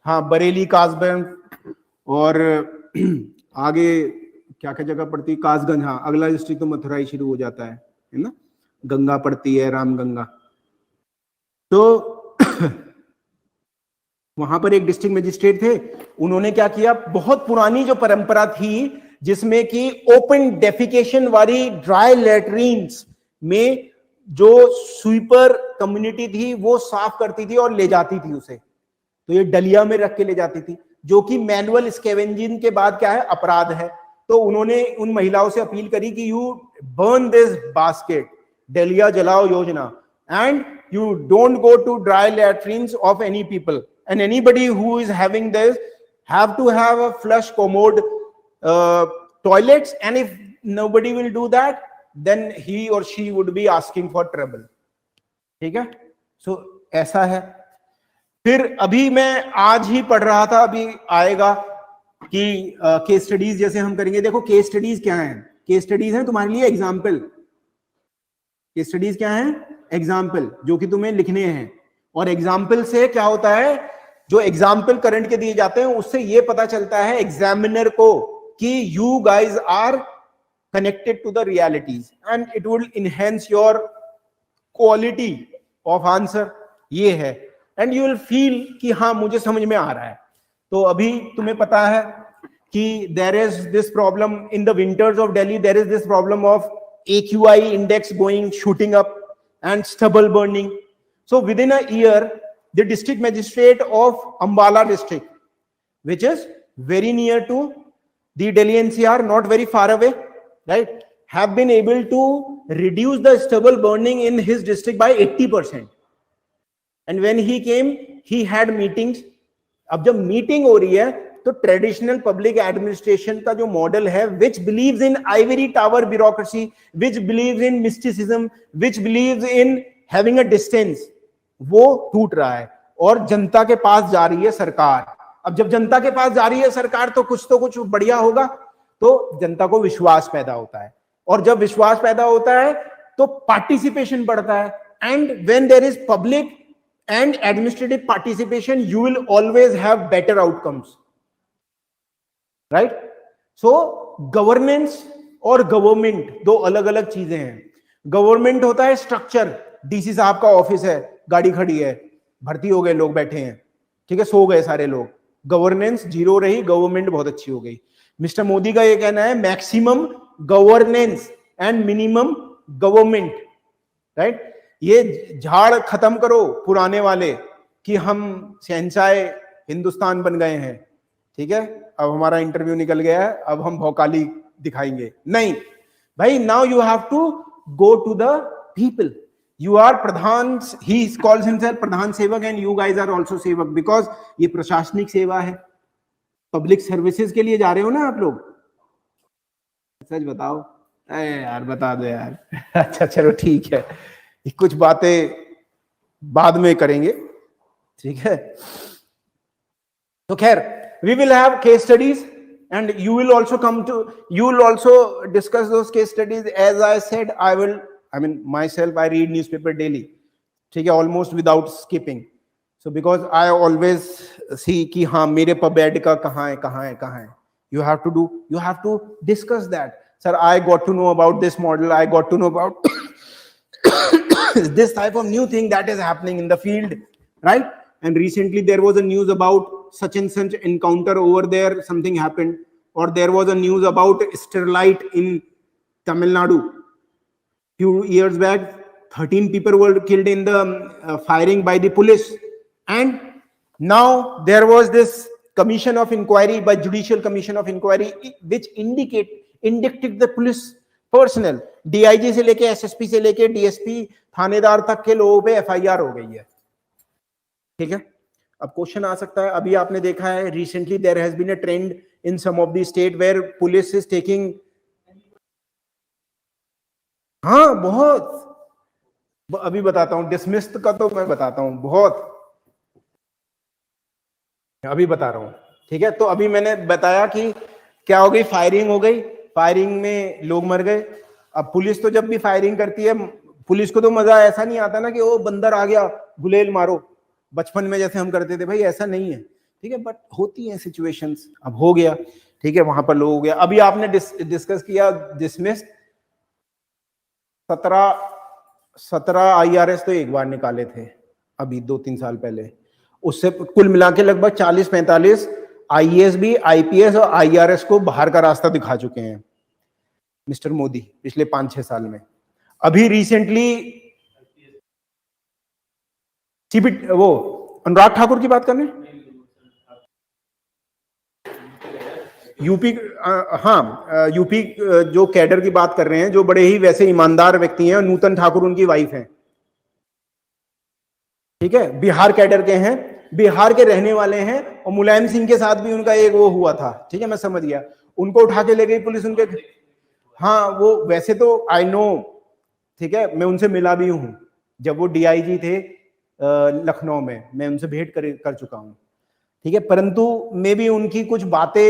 हाँ, बरेली, कासगंज, और आगे क्या क्या जगह पड़ती है, कासगंज। हाँ, अगला डिस्ट्रिक्ट तो मथुरा ही शुरू हो जाता है ना। गंगा पड़ती है, राम गंगा। तो वहां पर एक डिस्ट्रिक्ट मजिस्ट्रेट थे, उन्होंने क्या किया, बहुत पुरानी जो परंपरा थी जिसमें कि ओपन डेफिकेशन वाली ड्राई लैट्रिन्स में जो स्वीपर कम्युनिटी थी वो साफ करती थी और ले जाती थी उसे, तो ये डलिया में रख के ले जाती थी, जो कि मैनुअल स्कैवेंजिंग के बाद क्या है, अपराध है। तो उन्होंने उन महिलाओं से अपील करी कि यू बर्न दिस बास्केट, डलिया जलाओ योजना, and you don't go to dry latrines of any people, and anybody who is having this have to have a flush commode toilets, and if nobody will do that then he or she would be asking for trouble, ठीक है। सो ऐसा है। फिर अभी मैं आज ही पढ़ रहा था, अभी आएगा कि केस स्टडीज जैसे हम करेंगे। देखो केस स्टडीज क्या है, केस स्टडीज है तुम्हारे लिए एग्जाम्पल। केस स्टडीज क्या है, एग्जाम्पल, जो कि तुम्हें लिखने हैं। और एग्जाम्पल से क्या होता है, जो एग्जाम्पल करंट के दिए जाते हैं उससे ये पता चलता है एग्जामिनर को कि you guys are connected to the realities, and it will enhance your quality of answer. ये है, एंड यू विल फील कि हाँ मुझे समझ में आ रहा है। तो अभी तुम्हें पता है कि there is this problem in the winters of Delhi, there is this problem of AQI index going shooting up and stubble burning. So within a year, the district magistrate of Ambala district, which is very near to the Delhi NCR, not very far away, right, have been able to reduce the stubble burning in his district by 80%. And when he came, he had meetings. अब जब meeting हो रही है तो traditional public administration का जो model है, which believes in ivory tower bureaucracy, which believes in mysticism, which believes in having a distance, वो टूट रहा है और जनता के पास जा रही है सरकार। अब जब जनता के पास जा रही है सरकार तो कुछ बढ़िया होगा, तो जनता को विश्वास पैदा होता है, और जब विश्वास पैदा होता है तो पार्टिसिपेशन बढ़ता है। And when there is public and administrative participation, you will always have better outcomes. Right? So governance और गवर्नमेंट दो अलग अलग चीजें हैं. गवर्नमेंट होता है स्ट्रक्चर, डीसी साहब का ऑफिस है, गाड़ी खड़ी है, भर्ती हो गए लोग, बैठे हैं, ठीक है, सो गए सारे लोग, गवर्नेंस जीरो रही, गवर्नमेंट बहुत अच्छी हो गई. मिस्टर मोदी का ये कहना है maximum governance and minimum government, right? ये झाड़ खत्म करो पुराने वाले कि हम शहंशाह हिंदुस्तान बन गए हैं, ठीक है, अब हमारा इंटरव्यू निकल गया है, अब हम भौकाली दिखाएंगे. नहीं भाई, now you have to go to the people. You are pradhan, he calls himself pradhan sevak and you guys are also सेवक, because ये प्रशासनिक सेवा है, पब्लिक सर्विसेज के लिए जा रहे हो ना आप लोग. सच बताओ. अरे यार बता दो यार. अच्छा चलो ठीक है, कुछ बातें बाद में करेंगे, ठीक है. तो खैर, we will have case studies and you will also discuss those case studies. As I said, myself, I read newspaper daily, ठीक है, almost without skipping. So because I always see कि हाँ मेरे pub का कहाँ है. You have to discuss that. Sir, I got to know about this model. I got to know about this type of new thing that is happening in the field, right? And recently there was a news about such and such encounter over there. Something happened, or there was a news about Sterlite in Tamil Nadu. Few years back, 13 people were killed in the firing by the police, and now there was this commission of inquiry, by judicial commission of inquiry, which indicted the police personnel, DIG से लेके SSP से लेके DSP थानेदार तक के लोगों पे FIR हो गई है, ठीक है. अब क्वेश्चन आ सकता है, अभी आपने देखा है recently there has been a trend in some of the state where police is taking, हाँ बहुत, अभी बताता हूं, डिसमिस्ड का तो मैं बताता हूं, बहुत अभी बता रहा हूं, ठीक है. तो अभी मैंने बताया कि क्या हो गई, फायरिंग हो गई, फायरिंग में लोग मर गए. अब पुलिस तो जब भी फायरिंग करती है, पुलिस को तो मजा ऐसा नहीं आता ना कि वो बंदर आ गया गुलेल मारो, बचपन में जैसे हम करते थे, भाई ऐसा नहीं है, ठीक है, बट होती हैं सिचुएशंस. अब हो गया, ठीक है, वहां पर लोग हो गया. अभी आपने डिस्कस किया डिसमिस, 17 IRS तो एक बार निकाले थे अभी 2-3 साल पहले, उससे कुल मिला के लगभग 40-45 IAS भी, IPS और IRS को बाहर का रास्ता दिखा चुके हैं मिस्टर मोदी पिछले 5-6 साल में. अभी रिसेंटली वो अनुराग ठाकुर की बात करने, यूपी, हाँ यूपी जो कैडर की बात कर रहे हैं, जो बड़े ही वैसे ईमानदार व्यक्ति हैं, नूतन ठाकुर उनकी वाइफ हैं, ठीक है, बिहार कैडर के हैं, बिहार के रहने वाले हैं, और मुलायम सिंह के साथ भी उनका एक वो हुआ था, ठीक है, मैं समझ गया. उनको उठा के ले गई पुलिस उनके, हाँ वो वैसे तो आई नो, ठीक है, मैं उनसे मिला भी हूं जब वो DIG थे लखनऊ में, मैं उनसे भेंट कर चुका हूं, ठीक है, परंतु मे भी उनकी कुछ बातें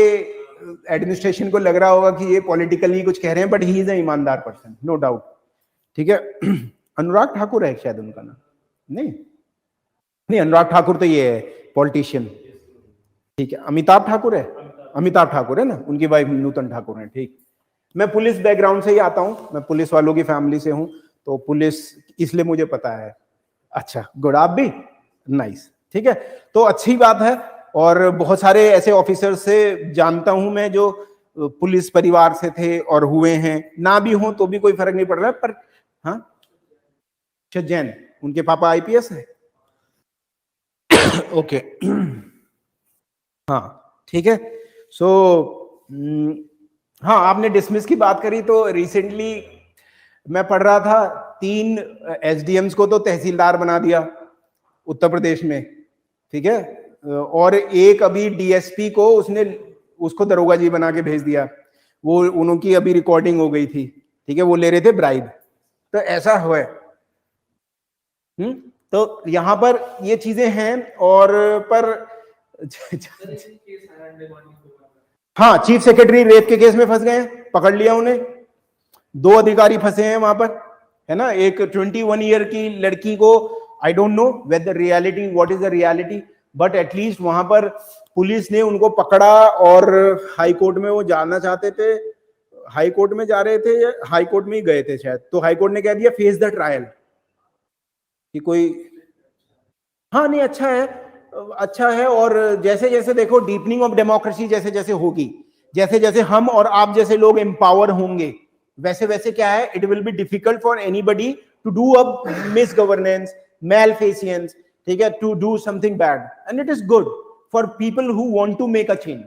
एडमिनिस्ट्रेशन को लग रहा होगा कि ये पॉलिटिकली कुछ कह रहे हैं, बट ही इज अ ईमानदार पर्सन, नो डाउट, ठीक है. अनुराग ठाकुर है शायद उनका नाम, नहीं अनुराग ठाकुर तो ये है पॉलिटिशियन, ठीक है. अमिताभ ठाकुर है ना, उनकी वाइफ नूतन ठाकुर है, ठीक. मैं पुलिस बैकग्राउंड से ही आता हूं, मैं पुलिस वालों की फैमिली से हूं, तो पुलिस इसलिए मुझे पता है. अच्छा, गुड, आप भी, नाइस, ठीक है, तो अच्छी बात है. और बहुत सारे ऐसे ऑफिसर से जानता हूं मैं जो पुलिस परिवार से थे और हुए हैं, ना भी हो तो भी कोई फर्क नहीं पड़ रहा है. पर हाँ, जैन, उनके पापा IPS है, ओके, हाँ ठीक है. सो हाँ, आपने डिसमिस की बात करी, तो रिसेंटली मैं पढ़ रहा था, 3 SDMs को तो तहसीलदार बना दिया उत्तर प्रदेश में, ठीक है, और एक अभी DSP को उसको दरोगा जी बना के भेज दिया. वो उनकी अभी रिकॉर्डिंग हो गई थी, ठीक है, वो ले रहे थे ब्राइब. तो ऐसा हुआ है. तो यहां पर ये चीजें हैं. और पर हाँ, चीफ सेक्रेटरी रेप के केस में फंस गए, पकड़ लिया उन्हें. 2 अधिकारी फंसे हैं वहां पर, है ना. एक 21 ईयर की लड़की को, I don't know whether reality, what is the reality, but at least वहां पर पुलिस ने उनको पकड़ा और हाई कोर्ट में वो जाना चाहते थे, हाई कोर्ट में जा रहे थे या हाई कोर्ट में ही गए थे शायद, तो हाई कोर्ट ने कह दिया फेस द ट्रायल कि कोई, हाँ नहीं अच्छा है, अच्छा है। और जैसे जैसे देखो डीपनिंग ऑफ डेमोक्रेसी जैसे जैसे होगी, जैसे जैसे हम और आप जैसे लोग एम्पावर होंगे, वैसे वैसे क्या है, it will be difficult for anybody to do a misgovernance, malfeasance, ठीक है, to do something bad, and it is good for people who want to make a change,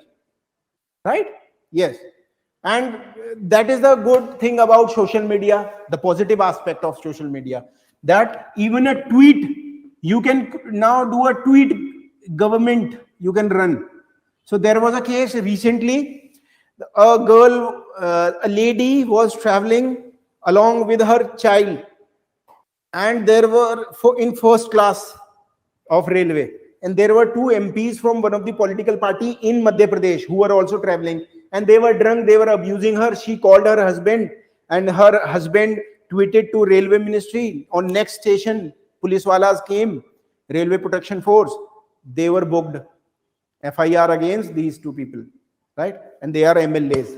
right? Yes, and that is the good thing about social media, the positive aspect of social media, that even a tweet, you can now do a tweet government, you can run. So there was a case recently, a girl, a lady was traveling along with her child, and there were in first class of railway, and there were two MPs from one of the political party in Madhya Pradesh who were also traveling, and they were drunk, they were abusing her. She called her husband, and her husband tweeted to railway ministry. On next station, police walas came, railway protection force, they were booked, FIR against these two people, right? And they are MLAs,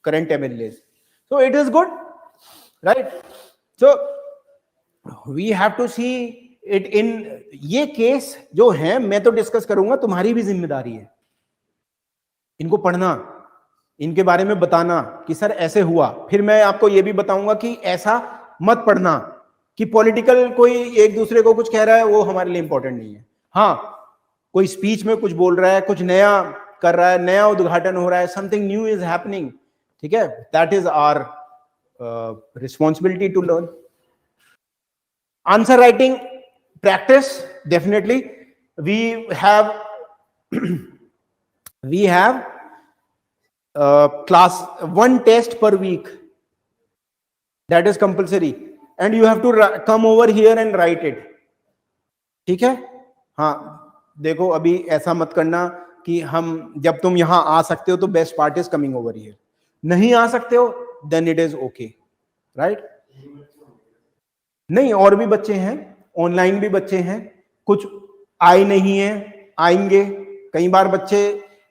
current MLAs. So it is good, right? So we have to see it in, ये case जो है मैं तो discuss करूंगा, तुम्हारी भी जिम्मेदारी है इनको पढ़ना, इनके बारे में बताना कि सर ऐसे हुआ। फिर मैं आपको ये भी बताऊंगा कि ऐसा मत पढ़ना कि पॉलिटिकल कोई एक दूसरे को कुछ कह रहा है, वो हमारे लिए इंपॉर्टेंट नहीं है। हाँ, कोई स्पीच में कुछ बोल रहा है, कुछ नया कर रहा है, नया उद्घाटन हो रहा है, समथिंग न्यू इज हैपनिंग, ठीक है, that is our responsibility to learn. Answer writing practice, definitely we have class 1 test per week, that is compulsory, and you have to come over here and write it, ठीक है? हाँ देखो, अभी ऐसा मत करना कि हम, जब तुम यहां आ सकते हो तो best part is coming over here, नहीं आ सकते हो then it is okay, right? नहीं, और भी बच्चे हैं, ऑनलाइन भी बच्चे हैं, कुछ आए नहीं है, आएंगे, कई बार बच्चे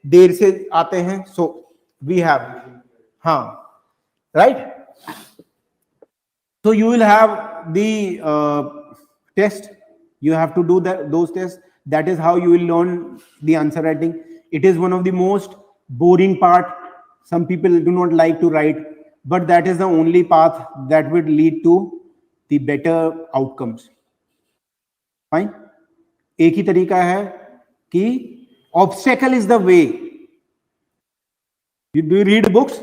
देर से आते हैं, सो वी हैव, हाँ, right? So you will have the test, you have to do those tests, that is how you will learn the answer writing. It is one of the most boring part, some people do not like to write, but that is the only path that would lead to the better outcomes. Fine? एक ही तरीका है कि obstacle is the way. Do you read books?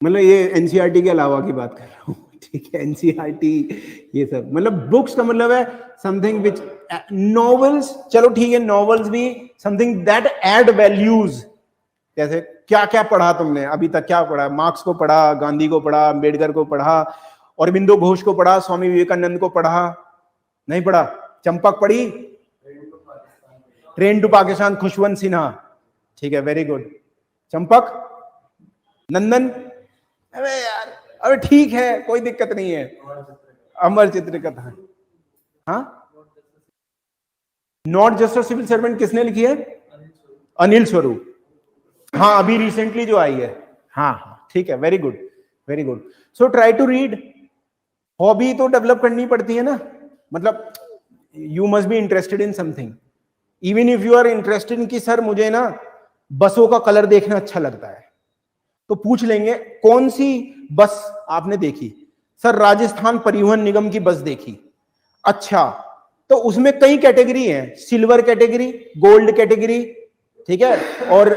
मतलब ये NCERT के अलावा की बात कर रहा हूँ, ठीक है, एनसीईआरटी ये सब, मतलब बुक्स का मतलब है समथिंग विच, नॉवेल्स, चलो ठीक है, नॉवेल्स भी समथिंग दैट ऐड वैल्यूज। जैसे क्या क्या पढ़ा तुमने अभी तक, क्या पढ़ा? मार्क्स को पढ़ा, गांधी को पढ़ा, अम्बेडकर को पढ़ा, अरविंदो घोष को पढ़ा, स्वामी विवेकानंद को पढ़ा? नहीं पढ़ा। चंपक पढ़ी? ट्रेन टू पाकिस्तान, खुशवंत सिन्हा, ठीक है, वेरी गुड। चंपक, नंदन, अरे यार, अरे ठीक है, कोई दिक्कत नहीं है। अमर चित्रकथा, हाँ, not just a civil servant किसने लिखी है? अनिल स्वरूप, हाँ, अभी रिसेंटली जो आई है, हाँ हाँ, ठीक है, very good, very good. So try to read. Hobby तो डेवलप करनी पड़ती है ना, मतलब you must be interested in something, even if you are interested in कि सर मुझे ना बसों का कलर देखना अच्छा लगता है, तो पूछ लेंगे कौन सी बस आपने देखी? सर राजस्थान परिवहन निगम की बस देखी। अच्छा, तो उसमें कई कैटेगरी है, सिल्वर कैटेगरी, गोल्ड कैटेगरी, ठीक है, और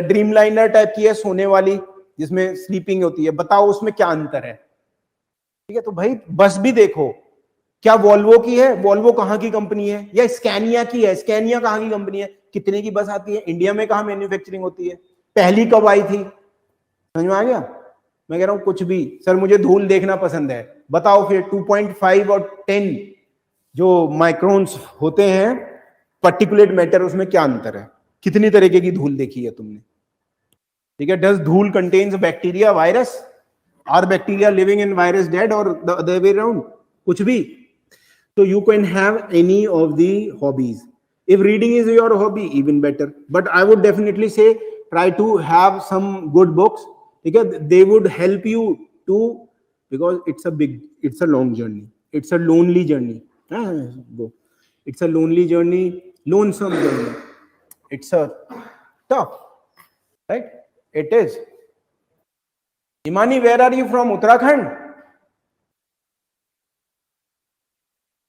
ड्रीमलाइनर टाइप की है, सोने वाली जिसमें स्लीपिंग होती है। बताओ उसमें क्या अंतर है? ठीक है, तो भाई बस भी देखो, क्या वॉल्वो की है? वॉल्वो कहां की कंपनी है? या स्कैनिया की है? स्कैनिया कहां की कंपनी है? कितने की बस आती है? इंडिया में कहां मैन्युफैक्चरिंग होती है? पहली कब आई थी? समझ में आ गया? मैं कह रहा हूं कुछ भी, सर मुझे धूल देखना पसंद है, बताओ फिर 2.5 और 10 जो माइक्रोन्स होते हैं पार्टिकुलेट मैटर, उसमें क्या अंतर है? कितनी तरीके की धूल देखी है तुमने? ठीक है, डज धूल contains bacteria, virus? Are bacteria living in virus dead और द अदर वे अराउंड? कुछ भी। तो you can have any of the hobbies, If reading is your hobby, even better. But I would definitely say try to have some good books, because they would help you to, because it's a long journey, it's a lonely journey. Go. It's a lonely journey, lonesome journey. It's a tough, right? It is. Imani, where are you from? Uttarakhand?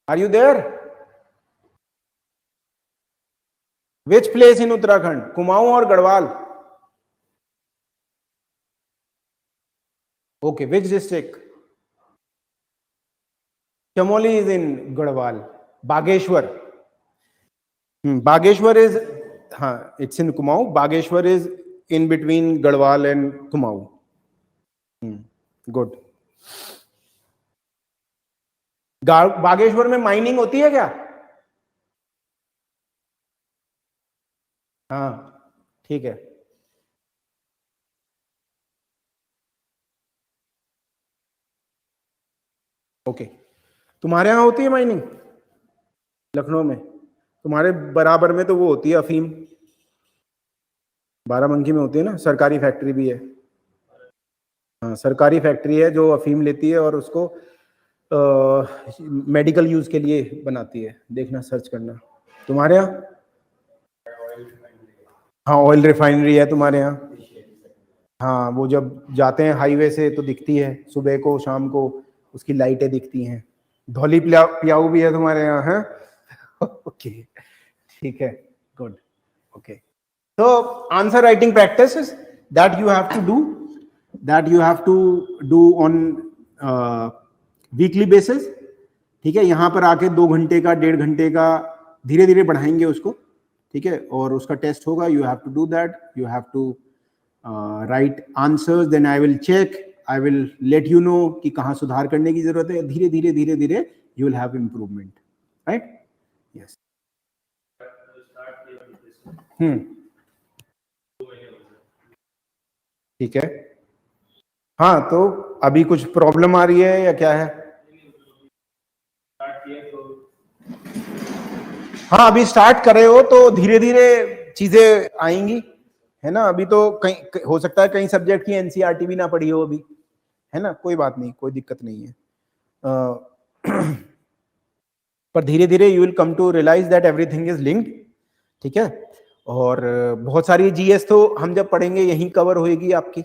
Are you there? Which place in Uttarakhand? Kumaऊं or Garhwal? Okay, which district? Chamoli is in Garhwal. Bageshwar. Bageshwar is, it's in Kumaऊं. Bageshwar is in between Garhwal and Kumaऊं. Good. Bageshwar में mining होती है क्या? हाँ, ठीक है. Okay. तुम्हारे यहाँ होती है माइनिंग? लखनऊ में. तुम्हारे बराबर में तो वो होती है अफीम, बाराबंकी में होती है ना, सरकारी फैक्ट्री भी है. हाँ, सरकारी फैक्ट्री है जो अफीम लेती है और उसको मेडिकल यूज के लिए बनाती है. देखना, सर्च करना. तुम्हारे यहाँ? हाँ, ऑयल रिफाइनरी है तुम्हारे यहाँ. हाँ, वो जब जाते हैं हाईवे से तो दिखती है, सुबह को शाम को उसकी लाइटें दिखती हैं. धौली प्याऊ भी है तुम्हारे यहाँ, है? ओके, ठीक है, good. Okay, so answer writing practices that you have to do on weekly basis. ठीक है, यहाँ पर आके 2 घंटे का, 1.5 घंटे का धीरे धीरे बढ़ाएंगे उसको. ठीक है, और उसका टेस्ट होगा. You have to do that. You have to write answers, then I will check, I will let you know कि कहाँ सुधार करने की जरूरत है. धीरे धीरे you will have improvement, right? Yes. ठीक है. हाँ, तो अभी कुछ प्रॉब्लम आ रही है या क्या है? हाँ, अभी स्टार्ट कर रहे हो तो धीरे धीरे चीजें आएंगी, है ना. अभी तो कहीं हो सकता है कहीं सब्जेक्ट की एनसीईआरटी भी ना पढ़ी हो अभी, है ना. कोई बात नहीं, कोई दिक्कत नहीं है. पर धीरे धीरे you will come to realize that everything is linked. ठीक है. और बहुत सारी जीएस तो हम जब पढ़ेंगे यहीं कवर होएगी आपकी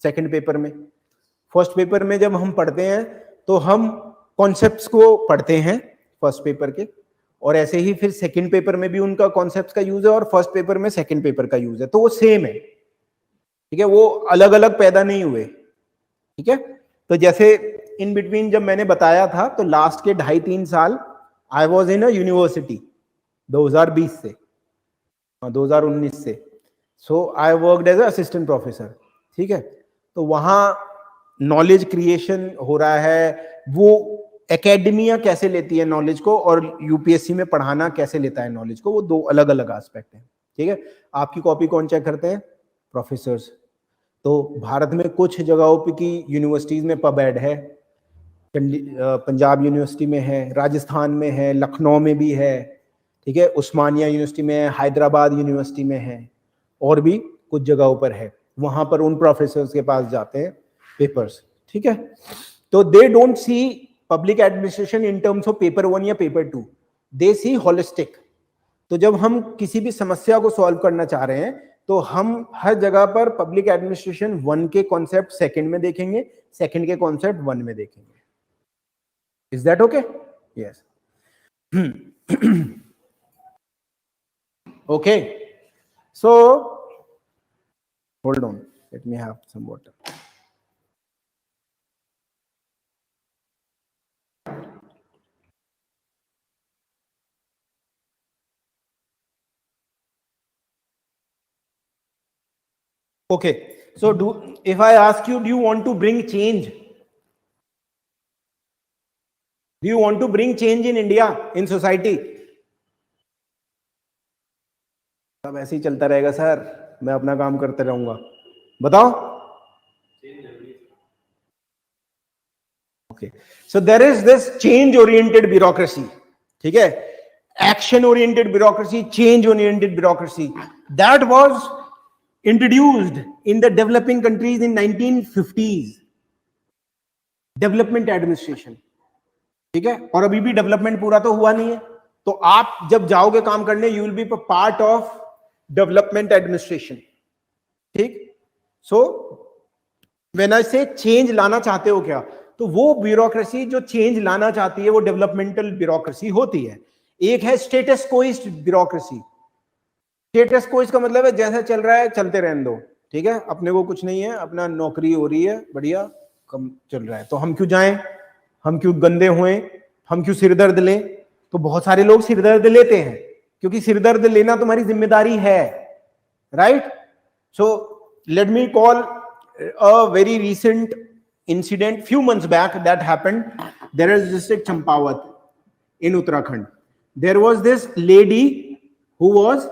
सेकंड पेपर में. फर्स्ट पेपर में जब हम पढ़ते हैं तो हम कॉन्सेप्ट्स को पढ़ते हैं फर्स्ट पेपर के, और ऐसे ही फिर सेकंड पेपर में भी उनका कॉन्सेप्ट्स का यूज है और फर्स्ट पेपर में सेकंड पेपर का यूज है. तो वो सेम है. ठीक है, वो अलग अलग पैदा नहीं हुए. ठीक है. तो जैसे इन बिटवीन जब मैंने बताया था तो लास्ट के 2.5-3 साल I was in a university 2020 से 2019 से. So I worked as assistant professor. ठीक है. तो वहां नॉलेज क्रिएशन हो रहा है. वो एकेडमिया कैसे लेती है नॉलेज को और यूपीएससी में पढ़ाना कैसे लेता है नॉलेज को, वो 2 अलग अलग एस्पेक्ट हैं. ठीक है. आपकी कॉपी कौन चेक करते हैं? प्रोफेसर्स. तो भारत में कुछ जगहों पे की यूनिवर्सिटीज में पब एड है. पंजाब यूनिवर्सिटी में है, राजस्थान में है, लखनऊ में भी है. ठीक है, उस्मानिया यूनिवर्सिटी में है, हैदराबाद यूनिवर्सिटी में है, और भी कुछ जगहों पर है. वहां पर उन प्रोफेसर्स के पास जाते हैं पेपर्स. ठीक है. तो they don't see public administration in terms of paper 1 या पेपर 2, दे सी होलिस्टिक. तो जब हम किसी भी समस्या को सॉल्व करना चाह रहे हैं तो हम हर जगह पर पब्लिक एडमिनिस्ट्रेशन 1 के कॉन्सेप्ट सेकंड में देखेंगे, सेकंड के कॉन्सेप्ट 1 में देखेंगे. Is that okay? Yes. Okay, so hold on, let me have some water. Okay, so if I ask you, do you want to bring change? Do you want to bring change in India, in society? सब ऐसे ही चलता रहेगा sir, मैं अपना काम करते रहूंगा. बताओ. Okay, so there is this change oriented bureaucracy. ठीक है. action oriented bureaucracy, change oriented bureaucracy, that was introduced in the developing countries in 1950s. Development administration, ठीक है, और अभी भी डेवलपमेंट पूरा तो हुआ नहीं है, तो आप जब जाओगे काम करने, you will be part of development administration, ठीक। सो व्हेन आई से चेंज लाना चाहते हो क्या, तो वो ब्यूरोक्रेसी जो चेंज लाना चाहती है वो डेवलपमेंटल ब्यूरोक्रेसी होती है। एक है स्टेटस कोइस्ट ब्यूरोक्रेसी। स्टेटस कोइस्ट का मतलब है जैसा चल रहा है चलते रहने दो, ठीक है, अपने को कुछ नहीं है, अपना नौकरी हो रही है, बढ़िया कम चल रहा है, तो हम क्यों जाएं, हम क्यों गंदे हुए, हम क्यों सिरदर्द लें। तो बहुत सारे लोग सिरदर्द लेते हैं क्योंकि सिरदर्द लेना तुम्हारी जिम्मेदारी है, right. So let me call a very recent incident few months back that happened. There is district Champawat in Uttarakhand. There was this lady who was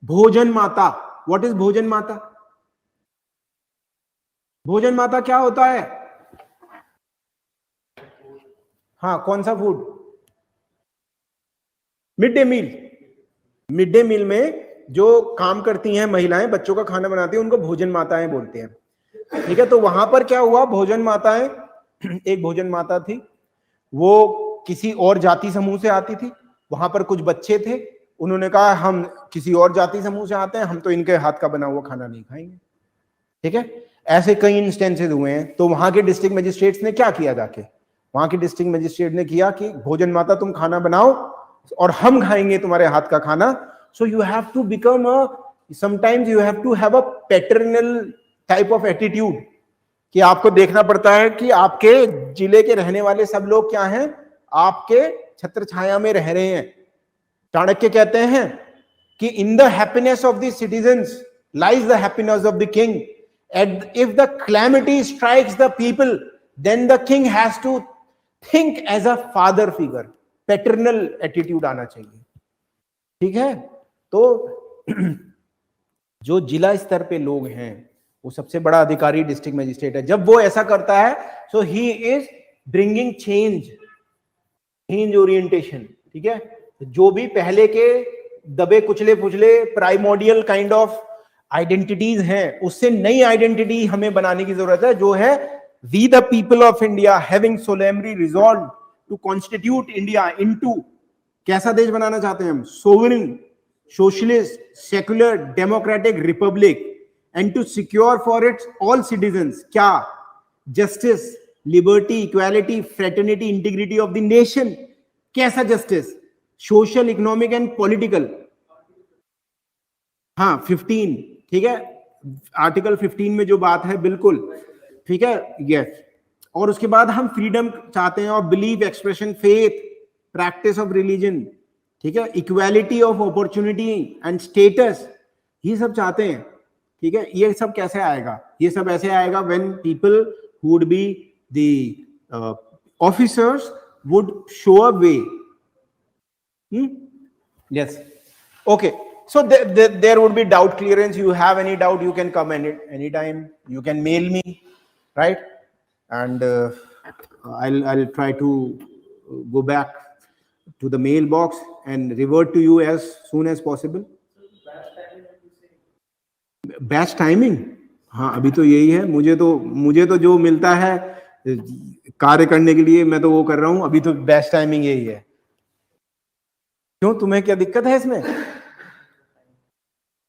Bhojan Mata. What is Bhojan Mata? भोजन माता क्या होता है? हाँ, कौन सा food? Mid day meal. Mid day meal में जो काम करती हैं महिलाएं, बच्चों का खाना बनाती हैं, उनको भोजन माताएं बोलते हैं, ठीक है। तो वहां पर क्या हुआ, भोजन माताएं, एक भोजन माता थी, वो किसी और जाति समूह से आती थी, वहां पर कुछ बच्चे थे, उन्होंने कहा हम किसी और जाति समूह से आते हैं, हम तो इनके हाथ का बना हुआ खाना नहीं खाएंगे, ठीक है। ऐसे कई इंस्टेंसेस हुए हैं। तो वहां के डिस्ट्रिक्ट मजिस्ट्रेट्स ने क्या किया, जाके वहां के डिस्ट्रिक्ट मजिस्ट्रेट ने किया कि भोजन माता तुम खाना बनाओ और हम खाएंगे तुम्हारे हाथ का खाना। So you have to become sometimes you have to have a paternal type of attitude, कि आपको देखना पड़ता है कि आपके जिले के रहने वाले सब लोग क्या हैं, आपके छत्र छाया में रह रहे हैं। चाणक्य कहते हैं कि in the happiness of the citizens lies the happiness of the king, and if the calamity strikes the people, then the king has to think as a father figure. Paternal attitude आना चाहिए, ठीक है। तो जो जिला स्तर पे लोग हैं, वो सबसे बड़ा अधिकारी डिस्ट्रिक्ट मजिस्ट्रेट है। जब वो ऐसा करता है, so he is bringing change orientation, ठीक है। जो भी पहले के दबे कुचले फुचले प्राइमोडियल काइंड ऑफ आइडेंटिटीज हैं, उससे नई आइडेंटिटी हमें बनाने की जरूरत है, जो है we the people of India having solemnly resolve to constitute India into, कैसा देश बनाना चाहते हैं हम, sovereign socialist secular democratic republic, and to secure for its all citizens क्या, justice, liberty, equality, fraternity, integrity of the nation. कैसा justice, social, economic and political. हाँ 15, ठीक है, आर्टिकल 15 में जो बात है, बिल्कुल ठीक है, यस। और उसके बाद हम फ्रीडम चाहते हैं of belief, expression, faith, practice of religion, ठीक है, equality of opportunity and status, ये सब चाहते हैं, ठीक है। ये सब कैसे आएगा, ये सब ऐसे आएगा when people would be the officers would show a way. Yes, okay. So there would be doubt clearance. You have any doubt, you can come anytime. You can mail me, right? And I'll try to go back to the mailbox and revert to you as soon as possible. Batch timing? हाँ, अभी तो यही है। मुझे तो जो मिलता है कार्य करने के लिए, मैं तो वो कर रहा हूँ। अभी तो बैच टाइमिंग यही है। क्यों, तुम्हें क्या दिक्कत है इसमें?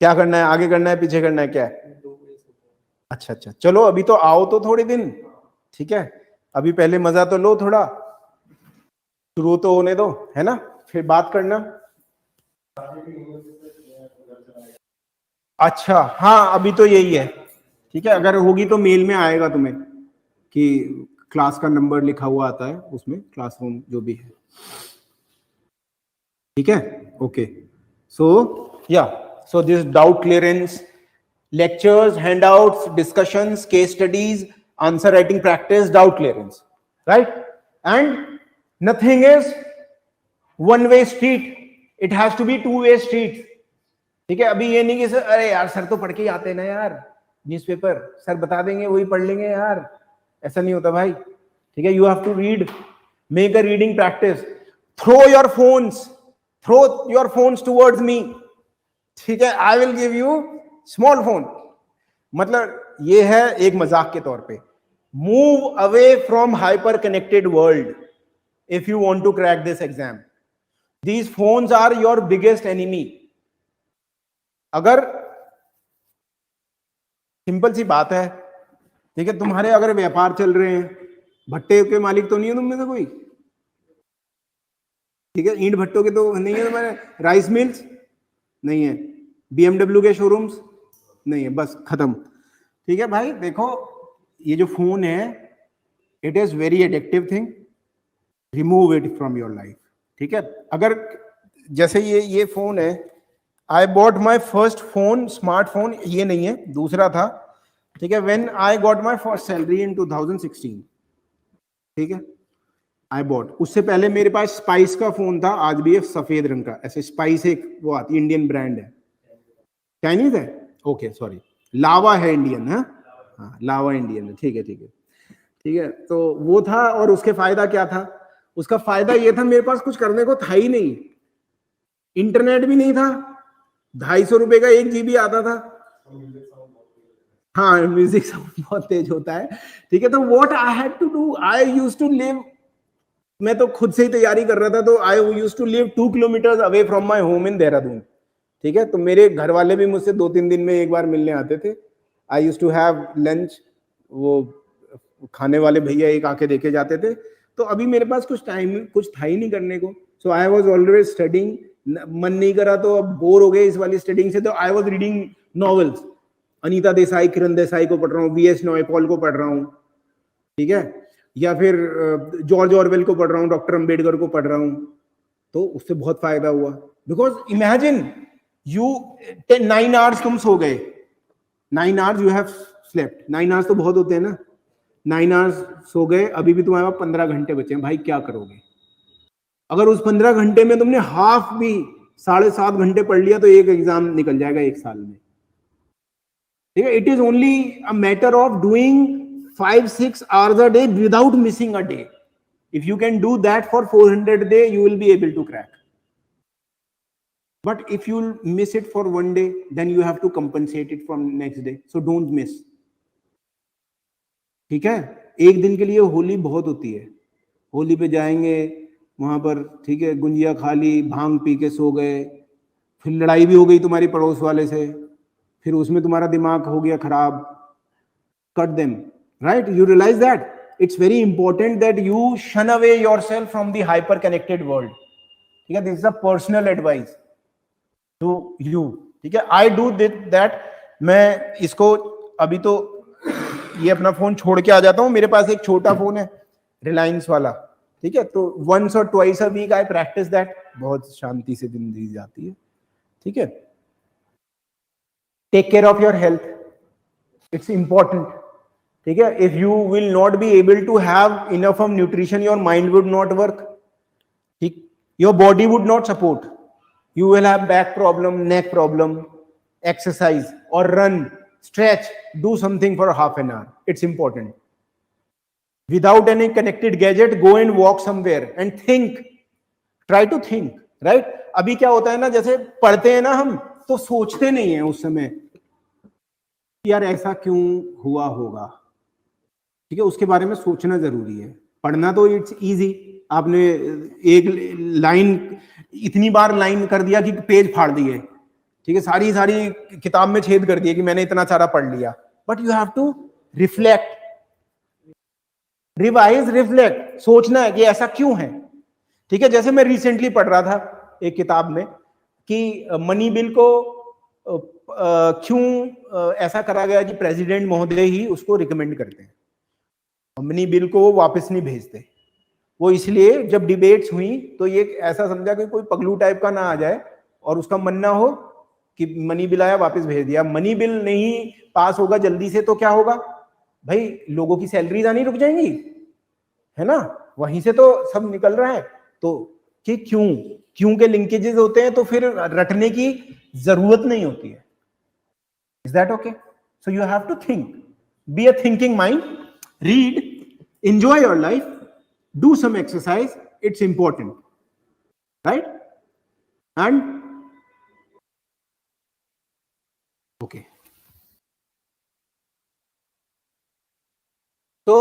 क्या करना है, आगे करना है, पीछे करना है, क्या है? अच्छा, चलो अभी तो आओ तो थोड़े दिन, ठीक है। अभी पहले मजा तो लो, थोड़ा शुरू तो होने दो, है ना, फिर बात करना। अच्छा, हाँ, अभी तो यही है, ठीक है। अगर होगी तो मेल में आएगा तुम्हें कि क्लास का नंबर लिखा हुआ आता है उसमें, क्लासरूम जो भी है, ठीक है। ओके, सो या so this doubt clearance, lectures, handouts, discussions, case studies, answer writing practice, doubt clearance, right? And nothing is one way street, it has to be two way street, ठीक है। अभी ये नहीं कि सर, अरे यार सर तो पढ़ के ही आते हैं ना यार, न्यूज़पेपर सर बता देंगे वही पढ़ लेंगे यार, ऐसा नहीं होता भाई, ठीक है। You have to read, make a reading practice, throw your phones, throw your phones towards me, ठीक है, I will give you small phone. मतलब ये है एक मजाक के तौर पे। Move away from hyper connected world if you want to crack this exam. These phones are your biggest enemy. अगर सिंपल सी बात है, ठीक है, तुम्हारे अगर व्यापार चल रहे हैं, भट्टे के मालिक तो नहीं है तुम में से कोई, ठीक है, ईंट भट्टों के तो नहीं है तुम्हारे, राइस मिल्स नहीं है, BMW के शोरूम्स नहीं है, बस खत्म। ठीक है भाई, देखो ये जो फोन है, it is very addictive thing, remove it from your life. ठीक है, अगर जैसे ये फोन है, I bought my first phone, smartphone, ये नहीं है, दूसरा था, ठीक है, when I got my first salary in 2016, ठीक है, आई बॉट। उससे पहले मेरे पास स्पाइस का फोन था, आज भी है, सफेद रंग का, ऐसे स्पाइस एक वो आती है, इंडियन ब्रांड है, चाइनीज है, ओके सॉरी, लावा है इंडियन, है हाँ, लावा इंडियन है, ठीक है ठीक है ठीक है। तो वो था, और उसके फायदा क्या था, उसका फायदा ये था, मेरे पास कुछ करने को था ही नहीं, इंटरनेट भी नहीं था, 250 रुपए का 1 GB आता था, हाँ म्यूजिक साउंड बहुत तेज होता है, ठीक है। तो what I had to do, I used to live, मैं तो खुद से ही तैयारी कर रहा था, तो I used to live 2 kilometre away from my home in Dehradun, ठीक है। तो मेरे घर वाले भी मुझसे 2-3 दिन में एक बार मिलने आते थे। I used to have lunch, वो खाने वाले भैया एक आके देके जाते थे। तो अभी मेरे पास कुछ था ही नहीं करने को, सो आई वाज ऑलवेज स्टडिंग। मन नहीं करा तो अब बोर हो गए इस वाली स्टडिंग से, तो I was reading novels, Anita Desai, Kiran Desai को पढ़ रहा हूँ, VS नॉयपॉल को पढ़ रहा हूँ, ठीक है, या फिर जॉर्ज ऑरवेल को पढ़ रहा हूँ, डॉक्टर अंबेडकर को पढ़ रहा हूँ। तो उससे बहुत फायदा हुआ, बिकॉज इमेजिन यू 9 आवर्स तुम सो गए, 9 hours you have slept, 9 hours तो बहुत होते हैं ना, 9 आवर्स सो गए, अभी भी तुम्हारे पास 15 घंटे बचे हैं, भाई क्या करोगे? अगर उस 15 घंटे में तुमने हाफ भी 7.5 घंटे पढ़ लिया, तो एक एग्जाम निकल जाएगा 1 साल में, ठीक है। It is only a matter of doing 5-6 hours a day without missing a day. If you can do that for 400 day, you will be able to crack. But if you miss it for 1 day, then you have to compensate it from next day. So don't miss. ठीक है, एक दिन के लिए होली बहुत होती है, होली पे जाएंगे वहां पर, ठीक है, गुंजिया खा ली, भांग पी के सो गए, फिर लड़ाई भी हो गई तुम्हारी पड़ोस वाले से, फिर उसमें तुम्हारा दिमाग हो गया खराब, cut them, right? You realize that it's very important that you shun away yourself from the hyper connected world. ठीक है, this is a personal advice to you, ठीक है। I do that, मैं इसको अभी तो ये अपना फोन छोड़ के आ जाता हूँ, मेरे पास एक छोटा फोन है रिलायंस वाला, ठीक है, तो once or twice a week I practice that, बहुत शांति से जिंदगी जाती है, ठीक है। Take care of your health, it's important, ठीक है। If you will not be able to have enough of nutrition, your mind would not work, ठीक, your body would not support, you will have back problem, neck problem. Exercise और run, stretch, do something for half an hour, it's important. Without any connected gadget, go and walk somewhere and think, try to think, right. अभी क्या होता है ना, जैसे पढ़ते हैं ना हम, तो सोचते नहीं है उस समय, यार ऐसा क्यों हुआ होगा, ठीक है, उसके बारे में सोचना जरूरी है। पढ़ना तो इट्स इजी, आपने एक लाइन, इतनी बार लाइन कर दिया कि पेज फाड़ दिए, ठीक है, सारी किताब में छेद कर दिए कि मैंने इतना सारा पढ़ लिया। But you have to reflect, revise, reflect, सोचना है कि ऐसा क्यों है, ठीक है। जैसे मैं रिसेंटली पढ़ रहा था एक किताब में कि मनी बिल को क्यों ऐसा करा गया कि प्रेसिडेंट महोदय ही उसको रिकमेंड करते हैं, मनी बिल को वो वापस नहीं भेजते। वो इसलिए जब डिबेट्स हुई तो ये ऐसा समझा कि कोई पगलू टाइप का ना आ जाए और उसका मन ना हो कि मनी बिल आया वापस भेज दिया। मनी बिल नहीं पास होगा जल्दी से तो क्या होगा भाई, लोगों की सैलरी आनी रुक जाएंगी, है ना, वहीं से तो सब निकल रहा है। तो कि क्यों के लिंकेजेस होते हैं, तो फिर रटने की जरूरत नहीं होती है। Is that okay? So you have to think, be a thinking mind, read, enjoy your life, do some exercise, it's important, right? And okay. तो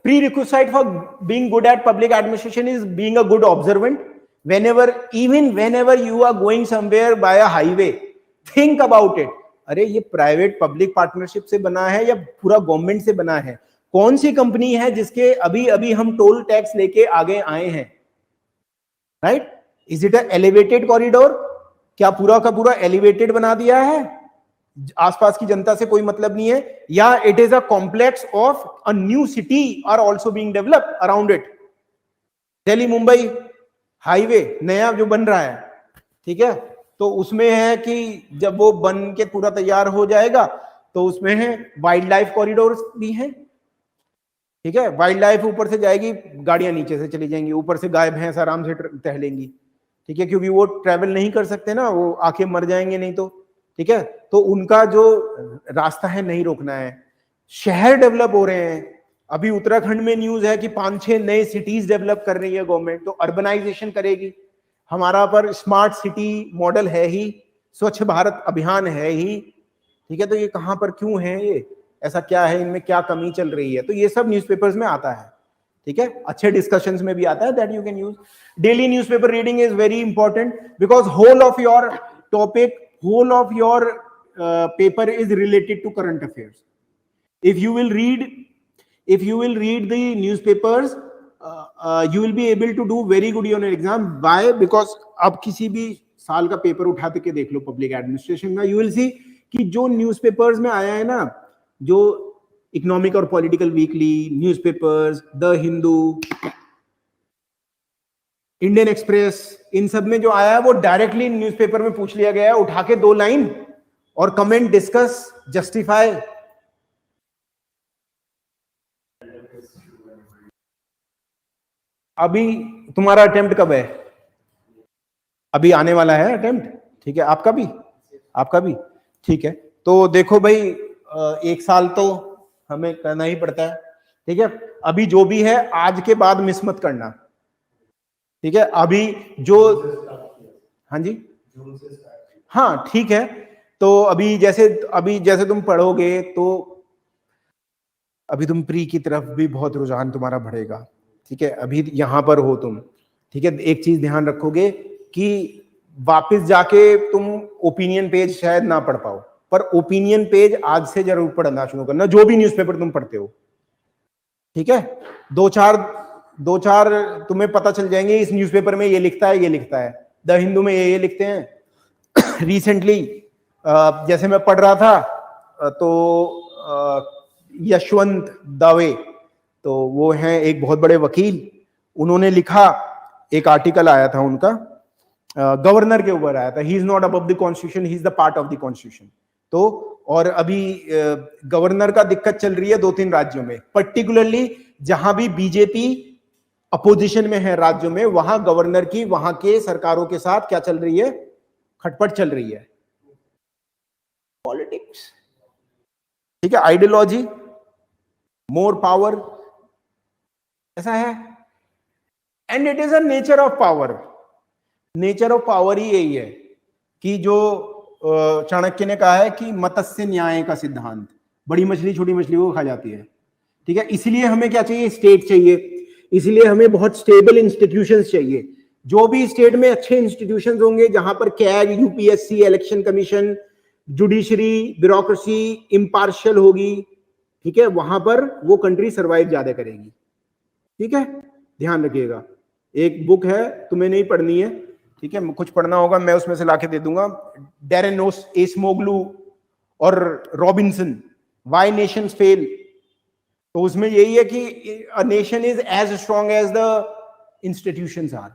prerequisite for being good at public administration is being a good observant. Even whenever you are going somewhere by a highway, think about it. अरे ये private public partnership से बना है या पूरा government से बना है? कौन सी कंपनी है जिसके अभी अभी हम टोल टैक्स लेके आगे आए हैं? Right? Is it a elevated corridor? क्या पूरा का पूरा एलिवेटेड बना दिया है? आसपास की जनता से कोई मतलब नहीं है? या it is a complex of a new city are also being developed around it? Delhi Mumbai highway नया जो बन रहा है, ठीक है, तो उसमें है कि जब वो बन के पूरा तैयार हो जाएगा तो उसमें है वाइल्ड लाइफ कॉरिडोर भी है, ठीक है, वाइल्ड लाइफ ऊपर से जाएगी, गाड़ियां नीचे से चली जाएंगी, ऊपर से गाय भैंस आराम से टहलेंगी, ठीक है, क्योंकि वो ट्रेवल नहीं कर सकते ना, वो आके मर जाएंगे नहीं तो, ठीक है, तो उनका जो रास्ता है नहीं रोकना है। शहर डेवलप हो रहे हैं, अभी उत्तराखंड में न्यूज है कि 5-6 नए सिटीज डेवलप कर रही है गवर्नमेंट, तो अर्बनाइजेशन करेगी। हमारा पर स्मार्ट सिटी मॉडल है ही, स्वच्छ भारत अभियान है ही, ठीक है, तो ये कहां पर क्यों है, ये ऐसा क्या है, इनमें क्या कमी चल रही है, तो ये सब न्यूज़पेपर्स में आता है, ठीक है, अच्छे डिस्कशंस में भी आता है, that you can use. Daily newspaper reading is very important because whole of your topic, whole of your paper is related to current affairs. If you will read the newspapers, you will be able to do very good on your exam. Why? Because अब किसी भी साल का paper उठा के देख लो public administration में, you will see कि जो न्यूज़पेपर्स में आया है ना, जो इकोनॉमिक और political weekly newspapers, the Hindu, Indian Express, इन सब में जो आया है वो डायरेक्टली न्यूज़पेपर में पूछ लिया गया है, उठा के 2 लाइन और कमेंट, डिस्कस, जस्टिफाई। अभी तुम्हारा अटेम्प्ट कब है? अभी आने वाला है अटेम्प्ट, ठीक है, आपका भी ठीक है। तो देखो भाई, 1 साल तो हमें करना ही पड़ता है, ठीक है, अभी जो भी है आज के बाद मिस मत करना, ठीक है, अभी जो, हाँ जी, हाँ ठीक है, तो अभी जैसे तुम पढ़ोगे तो अभी तुम प्री की तरफ भी बहुत रुझान तुम्हारा बढ़ेगा, ठीक है, अभी यहां पर हो तुम, ठीक है, एक चीज ध्यान रखोगे कि वापस जाके तुम ओपिनियन पेज शायद ना पढ़ पाओ, पर ओपिनियन पेज आज से जरूर पढ़ना शुरू करना, जो भी न्यूज़पेपर तुम पढ़ते हो, ठीक है, 2-4 तुम्हें पता चल जाएंगे, इस न्यूज़पेपर में ये लिखता है, द हिंदू में ये लिखते हैं। रिसेंटली जैसे मैं पढ़ रहा था तो यशवंत दवे, तो वो हैं एक बहुत बड़े वकील, उन्होंने लिखा, एक आर्टिकल आया था उनका, गवर्नर के ऊपर आया था, he is not above the constitution, he is the part of the constitution. तो और अभी गवर्नर का दिक्कत चल रही है 2-3 राज्यों में, पर्टिकुलरली जहां भी बीजेपी अपोजिशन में है राज्यों में, वहां गवर्नर की, वहां के सरकारों के साथ क्या चल रही है, खटपट चल रही है, पॉलिटिक्स, ठीक है, आइडियोलॉजी, मोर पावर, ऐसा है, and it is a nature of power. Nature of power ही यही है कि जो चाणक्य ने कहा है कि मत्स्य न्याय का सिद्धांत, बड़ी मछली छोटी मछली को खा जाती है, ठीक है, इसलिए हमें क्या चाहिए, स्टेट चाहिए, इसलिए हमें बहुत स्टेबल इंस्टीट्यूशंस चाहिए। जो भी स्टेट में अच्छे इंस्टीट्यूशंस होंगे, जहां पर CAG, UPSC, election commission, judiciary, bureaucracy impartial होगी, ठीक है, वहां पर वो कंट्री सर्वाइव ज्यादा करेगी, ठीक है, ध्यान रखिएगा। एक बुक है, तुम्हें नहीं पढ़नी है, ठीक है, कुछ पढ़ना होगा मैं उसमें से लाके दे दूंगा, डैरेन एसमोग्लू और रॉबिन्सन, व्हाई नेशंस फेल। तो उसमें यही है कि a nation is as strong as the institutions are.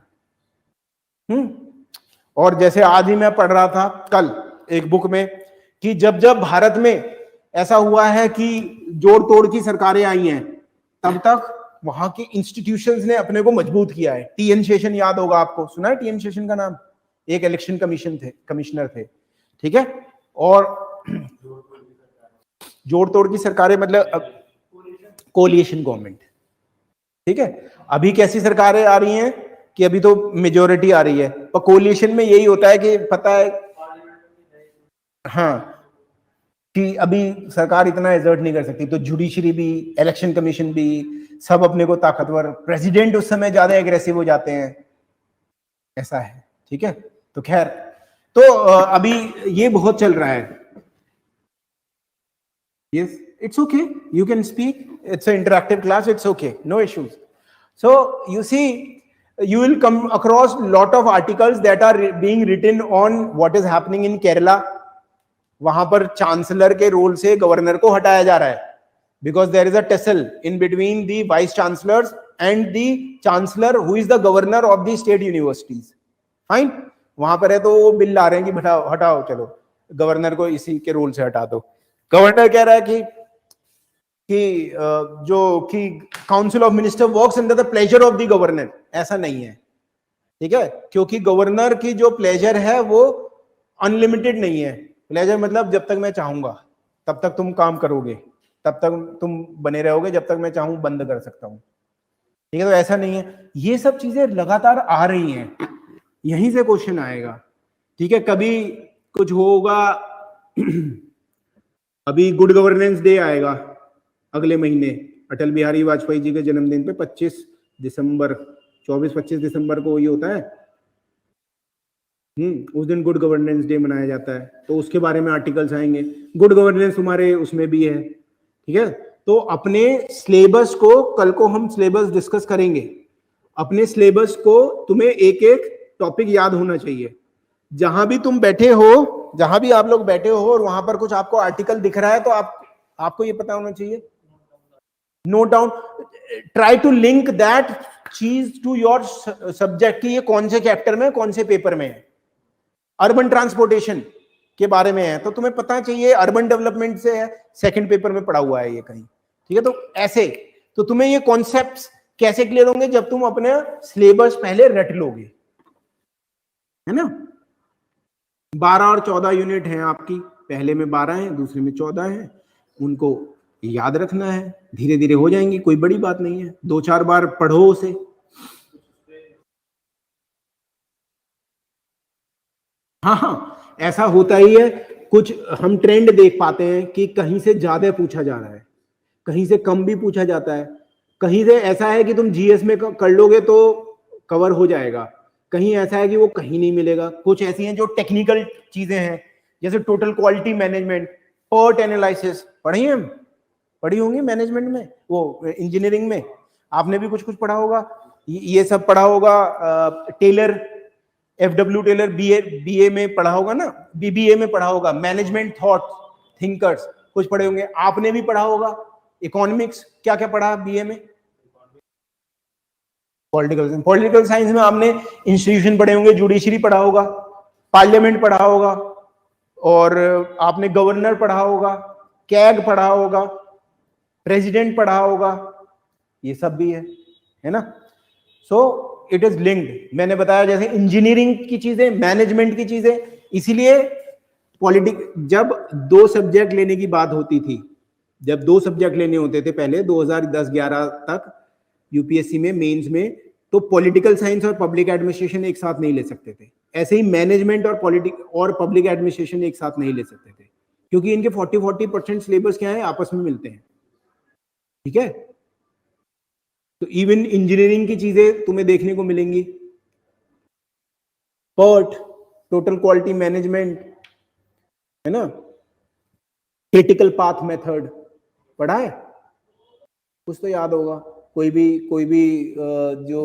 और जैसे आज ही मैं पढ़ रहा था कल एक बुक में कि जब जब भारत में ऐसा हुआ है कि जोड़ तोड़ की सरकारें आई हैं, तब तक वहां के इंस्टीट्यूशंस ने अपने को मजबूत किया है। टी.एन. शेषन याद होगा आपको, सुना है टी.एन. शेषन का नाम? एक इलेक्शन कमिश्नर थे, ठीक है, और जोड़ तोड़ की सरकारें मतलब कोलिएशन गवर्नमेंट, ठीक है। अभी कैसी सरकारें आ रही हैं कि अभी तो मेजोरिटी आ रही है, पर कोलिशन में यही होता है कि पता है हाँ कि अभी सरकार इतना एजर्ट नहीं कर सकती, तो जुडिशरी भी, इलेक्शन कमीशन भी, सब अपने को ताकतवर, प्रेसिडेंट उस समय ज्यादा एग्रेसिव हो जाते हैं, ऐसा है। ठीक है, तो खैर, तो अभी ये बहुत चल रहा है। Yes, it's okay, you can speak, it's a interactive class, it's okay, no issues. So you see, you will come across lot of articles that are being written on what is happening in Kerala. वहां पर chancellor के role से governor को हटाया जा रहा है, because there is a tussle in between the vice chancellors and the chancellor who is the governor of the state universities. Fine, वहां पर है तो वो बिल ला रहे हैं कि हटाओ हटाओ, चलो गवर्नर को इसी के रोल से हटा दो। गवर्नर कह रहा है कि जो कि council of minister works under the pleasure of the governor, ऐसा नहीं है। ठीक है, क्योंकि गवर्नर की जो प्लेजर है वो अनलिमिटेड नहीं है। प्लेजर मतलब जब तक मैं चाहूंगा तब तक तुम काम करोगे, तब तक तुम बने रहोगे, जब तक मैं चाहूं बंद कर सकता हूं। ठीक है, तो ऐसा नहीं है। ये सब चीजें लगातार आ रही हैं, यहीं से क्वेश्चन आएगा। ठीक है, कभी कुछ होगा अभी गुड गवर्नेंस डे आएगा अगले महीने, अटल बिहारी वाजपेयी जी के जन्मदिन पे 25 दिसंबर, 24-25 दिसंबर को ये होता है, उस दिन गुड गवर्नेंस डे मनाया जाता है, तो उसके बारे में आर्टिकल्स आएंगे। गुड गवर्नेंस तुम्हारे उसमें भी है। ठीक है, तो अपने सिलेबस को, कल को हम सिलेबस डिस्कस करेंगे, अपने सिलेबस को तुम्हें एक एक टॉपिक याद होना चाहिए। जहां भी तुम बैठे हो, जहां भी आप लोग बैठे हो और वहां पर कुछ आपको आर्टिकल दिख रहा है, तो आपको ये पता होना चाहिए, note down, try to link that चीज टू योर सब्जेक्ट की ये कौन से चैप्टर में, कौन से पेपर में है। अर्बन ट्रांसपोर्टेशन के बारे में है तो तुम्हें पता चाहिए अर्बन डेवलपमेंट से है, सेकंड पेपर में पढ़ा हुआ है ये कहीं। ठीक है, तो ऐसे तो तुम्हें ये कॉन्सेप्ट्स कैसे क्लियर होंगे, जब तुम अपने सिलेबस पहले रट लोगे, है ना। 12 और 14 यूनिट हैं आपकी, पहले में 12 है, दूसरे में 14 है, उनको याद रखना है, धीरे धीरे हो जाएंगी, कोई बड़ी बात नहीं है, 2-4 बार पढ़ो उसे। हाँ, ऐसा होता ही है, कुछ हम ट्रेंड देख पाते हैं कि कहीं से ज्यादा पूछा जा रहा है, कहीं से कम भी पूछा जाता है, कहीं से ऐसा है कि तुम जीएस में कर लोगे तो कवर हो जाएगा, कहीं ऐसा है कि वो कहीं नहीं मिलेगा। कुछ ऐसी हैं जो टेक्निकल चीजें हैं, जैसे total quality management, PERT analysis, पढ़ी होंगी मैनेजमेंट में, वो इंजीनियरिंग में आपने भी कुछ पढ़ा होगा, ये सब पढ़ा होगा। टेलर, एफडब्ल्यू टेलर बीए में पढ़ा होगा ना, बीबीए में पढ़ा होगा, मैनेजमेंट थॉट थिंकर्स कुछ पढ़े होंगे, आपने भी पढ़ा होगा। इकोनॉमिक्स क्या क्या पढ़ा बीए में, पॉलिटिकल साइंस में आपने इंस्टीट्यूशन पढ़े होंगे, जुडिशरी पढ़ा होगा, पार्लियामेंट पढ़ा होगा, और आपने गवर्नर पढ़ा होगा, कैग पढ़ा होगा, प्रेसिडेंट पढ़ा होगा, ये सब भी है ना। So it is linked. मैंने बताया जैसे इंजीनियरिंग की चीजें, मैनेजमेंट की चीजें, इसीलिए जब 2 सब्जेक्ट लेने की बात होती थी, जब 2 सब्जेक्ट लेने होते थे पहले 2010-11 तक यूपीएससी में, मेंस में, तो पॉलिटिकल साइंस और पब्लिक एडमिनिस्ट्रेशन एक साथ नहीं ले सकते थे। ऐसे ही मैनेजमेंट और पब्लिक एडमिनिस्ट्रेशन एक साथ नहीं ले सकते थे, क्योंकि इनके 40% सिलेबस क्या है, आपस में मिलते हैं। ठीक है, तो इवन इंजीनियरिंग की चीजें तुम्हें देखने को मिलेंगी, पर्ट, टोटल क्वालिटी मैनेजमेंट, है ना, क्रिटिकल पाथ मेथड पढ़ा है, कुछ तो याद होगा। कोई भी जो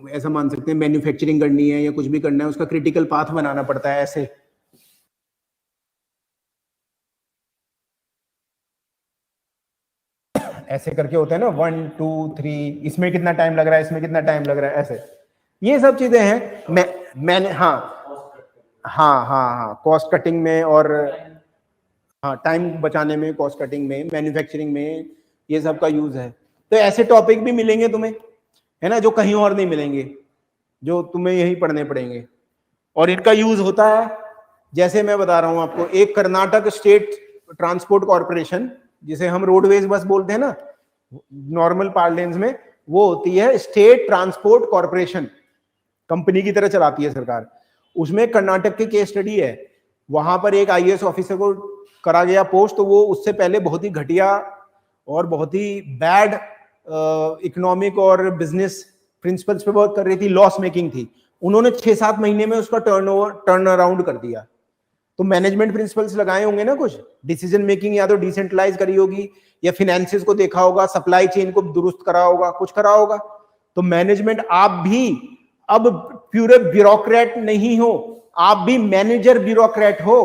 ऐसा मान सकते हैं मैन्युफैक्चरिंग करनी है या कुछ भी करना है, उसका क्रिटिकल पाथ बनाना पड़ता है, ऐसे करके होता है ना, 1 2 3, इसमें कितना टाइम लग रहा है, इसमें कितना टाइम लग रहा है, ऐसे ये सब चीजें हैं। मैंने हाँ कॉस्ट कटिंग में, और हाँ टाइम बचाने में, कॉस्ट कटिंग में, मैन्युफैक्चरिंग में, ये सब का यूज है। तो ऐसे टॉपिक भी मिलेंगे तुम्हें, है ना, जो कहीं और नहीं मिलेंगे, जो तुम्हें यही पढ़ने पड़ेंगे, और इनका यूज होता है, जैसे मैं बता रहा हूं आपको, एक कर्नाटक स्टेट ट्रांसपोर्ट कॉर्पोरेशन, जिसे हम रोडवेज बस बोलते हैं ना नॉर्मल पार्लेंस में, वो होती है स्टेट ट्रांसपोर्ट कॉर्पोरेशन। कंपनी की तरह चलाती है सरकार। उसमें कर्नाटक की केस स्टडी है, वहां पर एक आईएएस ऑफिसर को करा गया पोस्ट, तो वो उससे पहले बहुत ही घटिया और बहुत ही बैड इकोनॉमिक और बिजनेस प्रिंसिपल्स पे वर्क कर रही थी, लॉस मेकिंग थी। उन्होंने 6-7 महीने में उसका टर्न अराउंड कर दिया। तो मैनेजमेंट प्रिंसिपल्स लगाए होंगे ना, कुछ डिसीजन मेकिंग या तो डिसेंट्रलाइज करी होगी, या फिनेंसिस को देखा होगा, सप्लाई चेन को दुरुस्त करा होगा, कुछ करा होगा। तो मैनेजमेंट, आप भी अब प्यूरे ब्यूरोक्रेट नहीं हो, आप भी मैनेजर ब्यूरोक्रेट हो।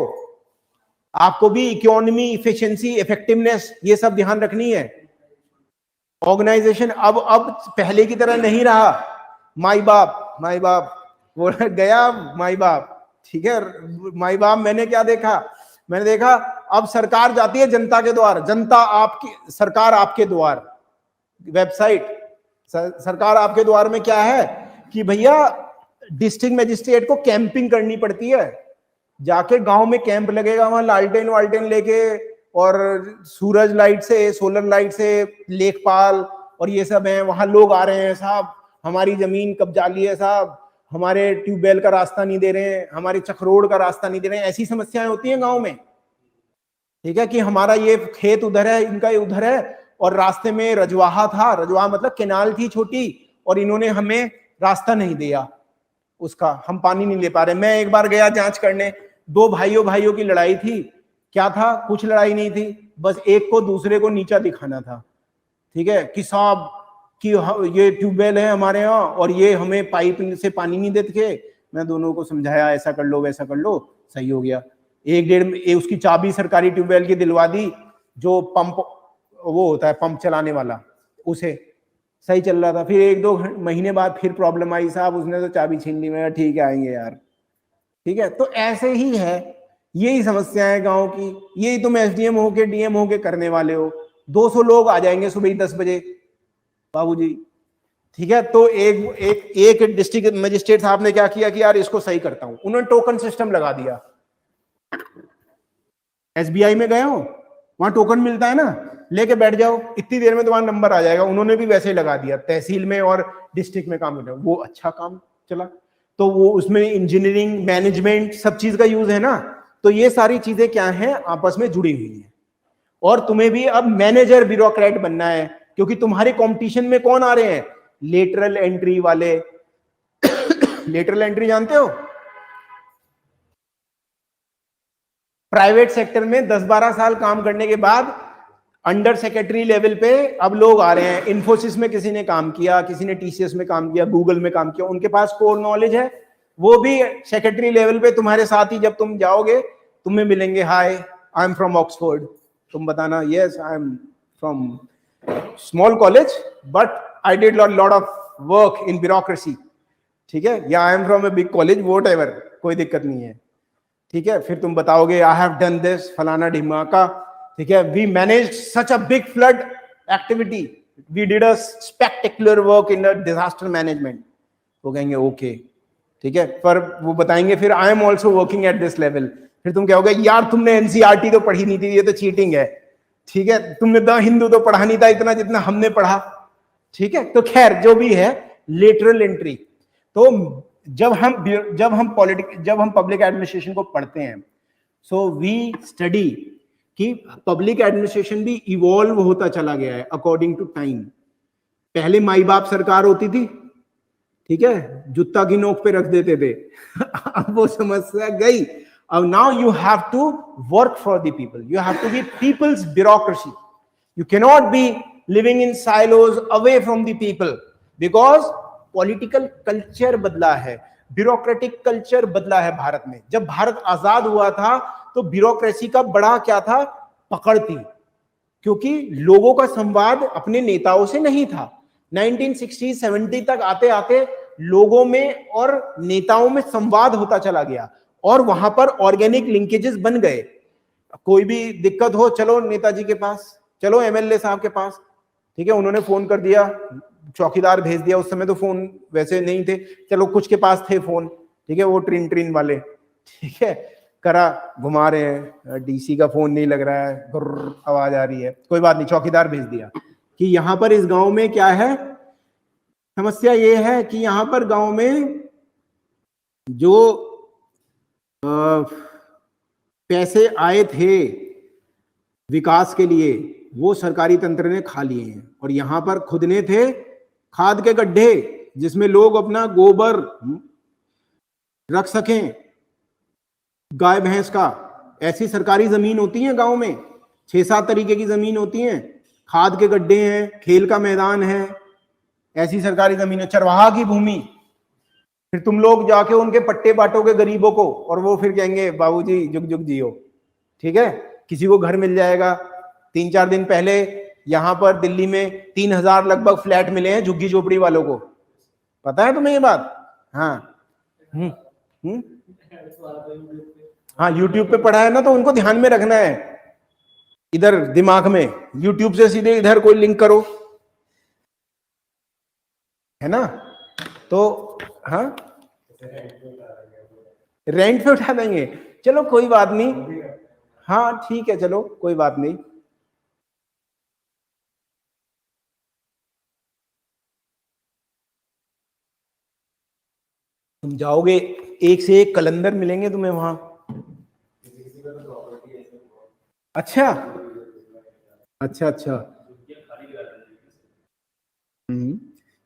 आपको भी इकोनॉमी, इफिशिएंसी, इफेक्टिवनेस, ये सब ध्यान रखनी है। ऑर्गेनाइजेशन अब पहले की तरह नहीं रहा, माई बाप वो गया माई बाप, ठीक है, माई बाप। मैंने क्या देखा, मैंने देखा अब सरकार जाती है जनता के द्वार, जनता आपकी, सरकार आपके द्वार। वेबसाइट सरकार आपके द्वार में क्या है कि भैया डिस्ट्रिक्ट मजिस्ट्रेट को कैंपिंग करनी पड़ती है, जाके गांव में कैंप लगेगा, वहां लालटेन वालटेन लेके और सूरज लाइट से, सोलर लाइट से, लेखपाल और ये सब हैं, वहां लोग आ रहे हैं, साहब हमारी जमीन कब्जा ली है, साहब हमारे ट्यूबवेल का रास्ता नहीं दे रहे हैं, हमारे चक्रोड का रास्ता नहीं दे रहे हैं। ऐसी समस्याएं होती हैं गांव में, ठीक है, कि हमारा ये खेत उधर है, इनका ये उधर है, और रास्ते में रजवाहा था, रजवाहा मतलब केनाल थी छोटी, और इन्होंने हमें रास्ता नहीं दिया उसका, हम पानी नहीं ले पा रहे। मैं एक बार गया जांच करने, 2 भाइयों की लड़ाई थी। क्या था? कुछ लड़ाई नहीं थी, बस एक को दूसरे को नीचा दिखाना था, ठीक है, कि साहब कि ये ट्यूबवेल है हमारे यहाँ और ये हमें पाइप से पानी नहीं देते। मैं दोनों को समझाया, ऐसा कर लो वैसा कर लो, सही हो गया। 1-1.5 उसकी चाबी सरकारी ट्यूबवेल की दिलवा दी, जो पंप वो होता है पंप चलाने वाला, उसे सही चल रहा था। फिर 1-2 महीने बाद फिर प्रॉब्लम आई, साहब उसने तो चाबी छीन ली। मैं ठीक है आएंगे यार, ठीक है। तो ऐसे ही है, यही समस्या है गांव की, यही तुम एसडीएम होके डीएम होके करने वाले हो। 200 लोग आ जाएंगे सुबह 10 बजे बाबूजी, ठीक है। तो एक डिस्ट्रिक्ट मजिस्ट्रेट साहब ने क्या किया कि यार इसको सही करता हूं, उन्होंने टोकन सिस्टम लगा दिया। एसबीआई में गए हो, वहां टोकन मिलता है ना, लेके बैठ जाओ, इतनी देर में तुम्हारा नंबर आ जाएगा। उन्होंने भी वैसे ही लगा दिया, तहसील में और डिस्ट्रिक्ट में काम होता है। वो अच्छा काम चला। तो वो उसमें इंजीनियरिंग, मैनेजमेंट, सब चीज का यूज है ना। तो ये सारी चीजें क्या हैं, आपस में जुड़ी हुई हैं। और तुम्हें भी अब मैनेजर ब्यूरोक्रेट बनना है, क्योंकि तुम्हारे कंपटीशन में कौन आ रहे हैं? लेटरल एंट्री वाले। लेटरल एंट्री जानते हो? प्राइवेट सेक्टर में 10-12 साल काम करने के बाद अंडर सेक्रेटरी लेवल पे अब लोग आ रहे हैं। इन्फोसिस में किसी ने काम किया, किसी ने टीसीएस में काम किया, गूगल में काम किया, उनके पास कोर नॉलेज है, वो भी सेक्रेटरी लेवल पे तुम्हारे साथ ही जब तुम जाओगे तुम्हें मिलेंगे। हाय, आई एम फ्रॉम ऑक्सफोर्ड। तुम बताना, yes I am from small college but I did lot of work in bureaucracy, ठीक है, या I am from a big college, whatever, कोई दिक्कत नहीं है, ठीक है। फिर तुम बताओगे आई हैव डन दिस, फलाना ढिमाका, ठीक है, we manage such a big flood activity, we did a spectacular work in disaster management. वो कहेंगे ओके, ठीक है, पर वो बताएंगे फिर I am also working at this level. फिर तुम कहोगे यार तुमने एनसीईआरटी तो पढ़ी नहीं थी, ये तो चीटिंग है, ठीक है, तुमने द हिंदू तो पढ़ा नहीं था इतना जितना हमने पढ़ा, ठीक है। तो खैर जो भी है, लेटरल एंट्री। तो जब हम पब्लिक एडमिनिस्ट्रेशन को पढ़ते हैं, सो वी स्टडी कि पब्लिक एडमिनिस्ट्रेशन भी इवॉल्व होता चला गया है अकॉर्डिंग टू टाइम। पहले माई बाप सरकार होती थी, ठीक है, जूता की नोक पे रख देते थे। अब वो समस्या गई। अब now you have to work for the people, you have to be people's bureaucracy, you can not be living in silos away from the people, because political culture बदला है, ब्यूरोक्रेटिक कल्चर बदला है भारत में। जब भारत आजाद हुआ था तो ब्यूरोक्रेसी का बड़ा क्या था, पकड़ थी, क्योंकि लोगों का संवाद अपने नेताओं से नहीं था। 1960-70 तक आते आते लोगों में और नेताओं में संवाद होता चला गया और वहां पर ऑर्गेनिक लिंकेजेस बन गए। कोई भी दिक्कत हो, चलो नेताजी के पास, चलो एमएलए साहब के पास, ठीक है, उन्होंने फोन कर दिया, चौकीदार भेज दिया। उस समय तो फोन वैसे नहीं थे, चलो कुछ के पास थे फोन, ठीक है, वो ट्रिन वाले, ठीक है, करा, घुमा रहे हैं, डीसी का फोन नहीं लग रहा है, गुर्र आवाज आ रही है, कोई बात नहीं, चौकीदार भेज दिया कि यहाँ पर इस गांव में क्या है, समस्या ये है कि यहाँ पर गांव में जो पैसे आए थे विकास के लिए वो सरकारी तंत्र ने खा लिए हैं, और यहां पर खुदने थे खाद के गड्ढे जिसमें लोग अपना गोबर रख सकें, गाय भैंस का। ऐसी सरकारी जमीन होती है गांव में, 6-7 तरीके की जमीन होती है, खाद के गड्ढे हैं, खेल का मैदान है, ऐसी सरकारी जमीन है, चरवाहा की भूमि। फिर तुम लोग जाके उनके पट्टे बांटोगे गरीबों को, और वो फिर कहेंगे बाबूजी जुग जुग जियो। ठीक है, किसी को घर मिल जाएगा। 3-4 दिन पहले यहां पर दिल्ली में 3000 लगभग फ्लैट मिले हैं झुग्गी झोपड़ी वालों को, पता है तुम्हें ये बात? हाँ हाँ, यूट्यूब पे पढ़ा है ना, तो उनको ध्यान में रखना है, इधर दिमाग में। यूट्यूब से सीधे इधर कोई लिंक करो, है ना? तो हाँ, रेंट पे उठा देंगे, चलो कोई बात नहीं। हाँ ठीक है, चलो कोई बात नहीं। तुम जाओगे, एक से एक कलंदर मिलेंगे तुम्हें वहां। अच्छा अच्छा अच्छा,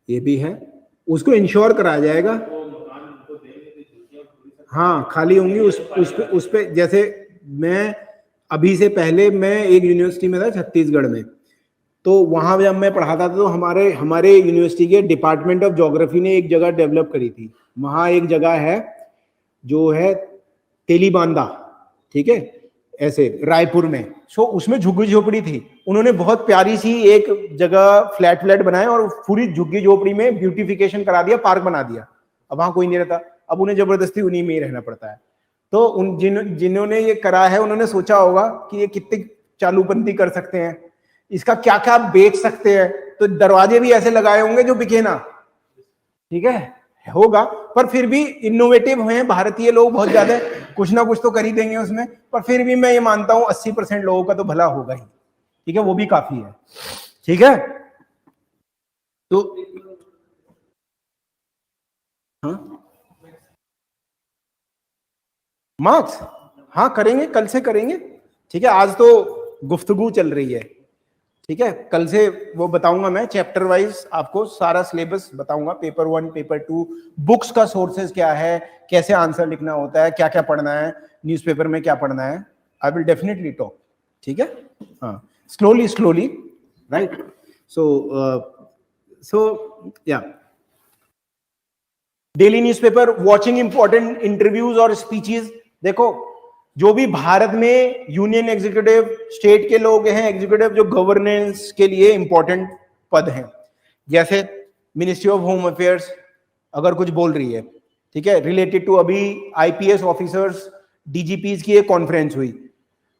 ये भी है, उसको इंश्योर कराया जाएगा। हाँ खाली होंगी, उस पे जैसे मैं अभी से पहले मैं एक यूनिवर्सिटी में था छत्तीसगढ़ में, तो वहां जब मैं पढ़ाता था तो हमारे यूनिवर्सिटी के डिपार्टमेंट ऑफ ज्योग्राफी ने एक जगह डेवलप करी थी। वहां एक जगह है जो है तेलीबांदा, ठीक है, ऐसे रायपुर में। सो उसमें झुग्गी झोपड़ी थी, उन्होंने बहुत प्यारी सी एक जगह फ्लैट बनाए और पूरी झुग्गी झोपड़ी में ब्यूटिफिकेशन करा दिया, पार्क बना दिया। अब वहां कोई नहीं रहता, अब उन्हें जबरदस्ती उन्हीं में ही रहना पड़ता है। तो उन जिन्होंने ये करा है उन्होंने सोचा होगा कि ये कितनी चालूपंथी कर सकते हैं, इसका क्या क्या बेच सकते हैं, तो दरवाजे भी ऐसे लगाए होंगे जो बिके ना। ठीक है, होगा, पर फिर भी इनोवेटिव हैं भारतीय लोग बहुत ज्यादा, कुछ ना कुछ तो कर ही देंगे उसमें। पर फिर भी मैं ये मानता हूं 80% लोगों का तो भला होगा ही। ठीक है, वो भी काफी है। ठीक है, तो हाँ मार्क्स, हाँ करेंगे, कल से करेंगे। ठीक है, आज तो गुफ्तगू चल रही है। ठीक है, कल से वो बताऊंगा मैं चैप्टर वाइज, आपको सारा सिलेबस बताऊंगा, पेपर 1 पेपर 2, बुक्स का सोर्सेज क्या है, कैसे आंसर लिखना होता है, क्या क्या पढ़ना है, न्यूज़पेपर में क्या पढ़ना है। I will definitely talk. ठीक है, हाँ, स्लोली राइट। सो या daily newspaper, watching important interviews और स्पीचेस। देखो, जो भी भारत में यूनियन एग्जीक्यूटिव, स्टेट के लोग हैं एग्जीक्यूटिव, जो गवर्नेंस के लिए इंपॉर्टेंट पद हैं, जैसे मिनिस्ट्री ऑफ होम अफेयर्स अगर कुछ बोल रही है, ठीक है, रिलेटेड टू अभी आईपीएस ऑफिसर्स, डीजीपीज की एक कॉन्फ्रेंस हुई,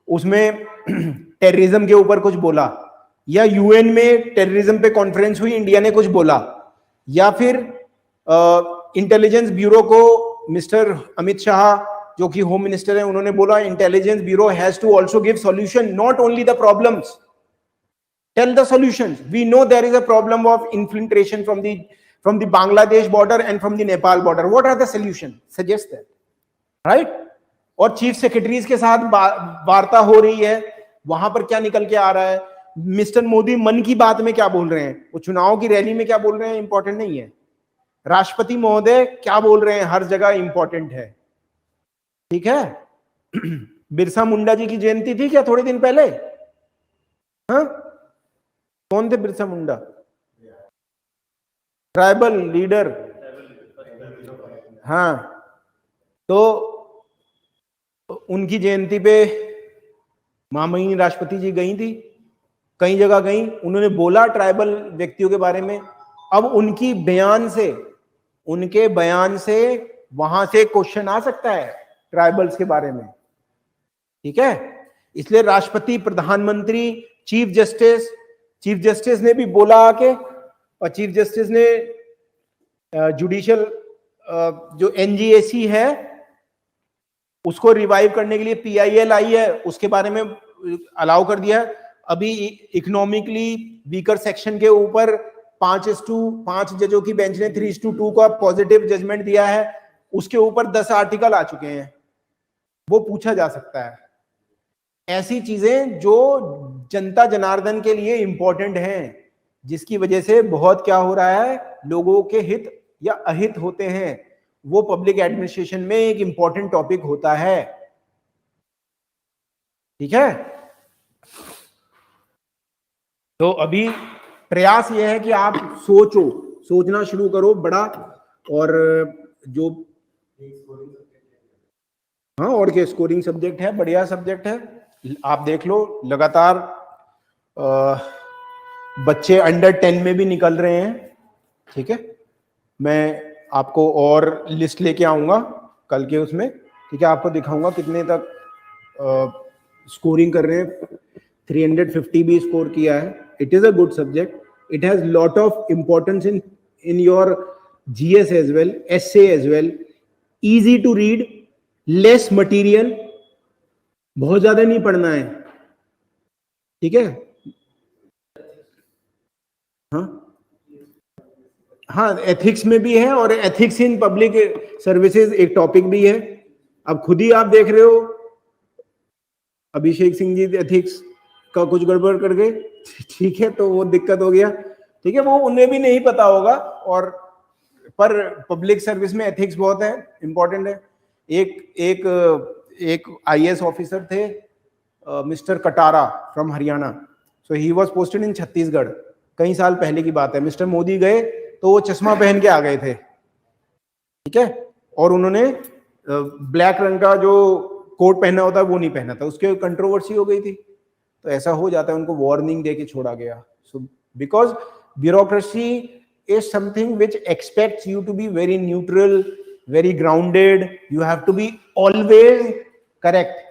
उसमें टेररिज्म के ऊपर कुछ बोला, या यूएन में टेररिज्म पे कॉन्फ्रेंस हुई, इंडिया ने कुछ बोला, या फिर इंटेलिजेंस ब्यूरो को मिस्टर अमित शाह जो कि होम मिनिस्टर है, उन्होंने बोला intelligence bureau has to also give solution, not only the problems, tell the solutions. We know there is a problem of infiltration from the Bangladesh border and from the Nepal border, what are the solution, suggest that, right. और chief secretaries के साथ वार्ता हो रही है, वहां पर क्या निकल के आ रहा है, मिस्टर मोदी मन की बात में क्या बोल रहे हैं, वो चुनाव की रैली में क्या बोल रहे हैं इंपॉर्टेंट नहीं है, राष्ट्रपति महोदय क्या बोल रहे हैं हर जगह इंपॉर्टेंट है। ठीक है, बिरसा मुंडा जी की जयंती थी क्या थोड़े दिन पहले? हाँ, कौन थे बिरसा मुंडा? Tribal leader. हाँ, तो उनकी जयंती पे महामहिम राष्ट्रपति जी गई थी, कई जगह गई, उन्होंने बोला ट्राइबल व्यक्तियों के बारे में। अब उनके बयान से वहां से क्वेश्चन आ सकता है ट्राइबल्स के बारे में। ठीक है, इसलिए राष्ट्रपति, प्रधानमंत्री, चीफ जस्टिस ने भी बोला आके, और चीफ जस्टिस ने जुडिशियल जो एनजीएसी है उसको रिवाइव करने के लिए पीआईएल आई है, उसके बारे में अलाउ कर दिया। अभी इकोनॉमिकली वीकर सेक्शन के ऊपर 5:5 जजों की बेंच ने 3:2 का पॉजिटिव जजमेंट दिया है। उसके ऊपर 10 आर्टिकल आ चुके हैं, वो पूछा जा सकता है। ऐसी चीजें जो जनता जनार्दन के लिए इंपॉर्टेंट हैं, जिसकी वजह से बहुत क्या हो रहा है, लोगों के हित या अहित होते हैं, वो पब्लिक एडमिनिस्ट्रेशन में एक इंपॉर्टेंट टॉपिक होता है। ठीक है, तो अभी प्रयास ये है कि आप सोचना शुरू करो बड़ा, और जो हाँ, और क्या स्कोरिंग सब्जेक्ट है, बढ़िया सब्जेक्ट है, आप देख लो लगातार बच्चे अंडर 10 में भी निकल रहे हैं। ठीक है, मैं आपको और लिस्ट लेके आऊंगा कल के उसमें, ठीक है, आपको दिखाऊंगा कितने तक स्कोरिंग कर रहे हैं। 350 भी स्कोर किया है। It is a good subject, it has lot of importance in your GS as well, SA as well, easy to read, less material, बहुत ज्यादा नहीं पढ़ना है। ठीक है, हाँ, एथिक्स में भी है, और एथिक्स इन पब्लिक सर्विसेज एक टॉपिक भी है। अब खुद ही आप देख रहे हो अभिषेक सिंह जी एथिक्स का कुछ गड़बड़ कर गए। ठीक है, तो वो दिक्कत हो गया। ठीक है, वो उन्हें भी नहीं पता होगा, और पर पब्लिक सर्विस में एथिक्स बहुत है, इंपॉर्टेंट है। एक आईएएस ऑफिसर थे, mister Katara from Haryana, so he was posted in Chhattisgarh, कई साल पहले की बात है। मिस्टर मोदी गए तो वो चश्मा पहन के आ गए थे। ठीक है, और उन्होंने ब्लैक रंग का जो कोट पहना होता है वो नहीं पहना था, उसके कंट्रोवर्सी हो गई थी। तो ऐसा हो जाता है, उनको वार्निंग देके छोड़ा गया। So because bureaucracy is something which expects you to be very neutral, very grounded, you have to be always correct.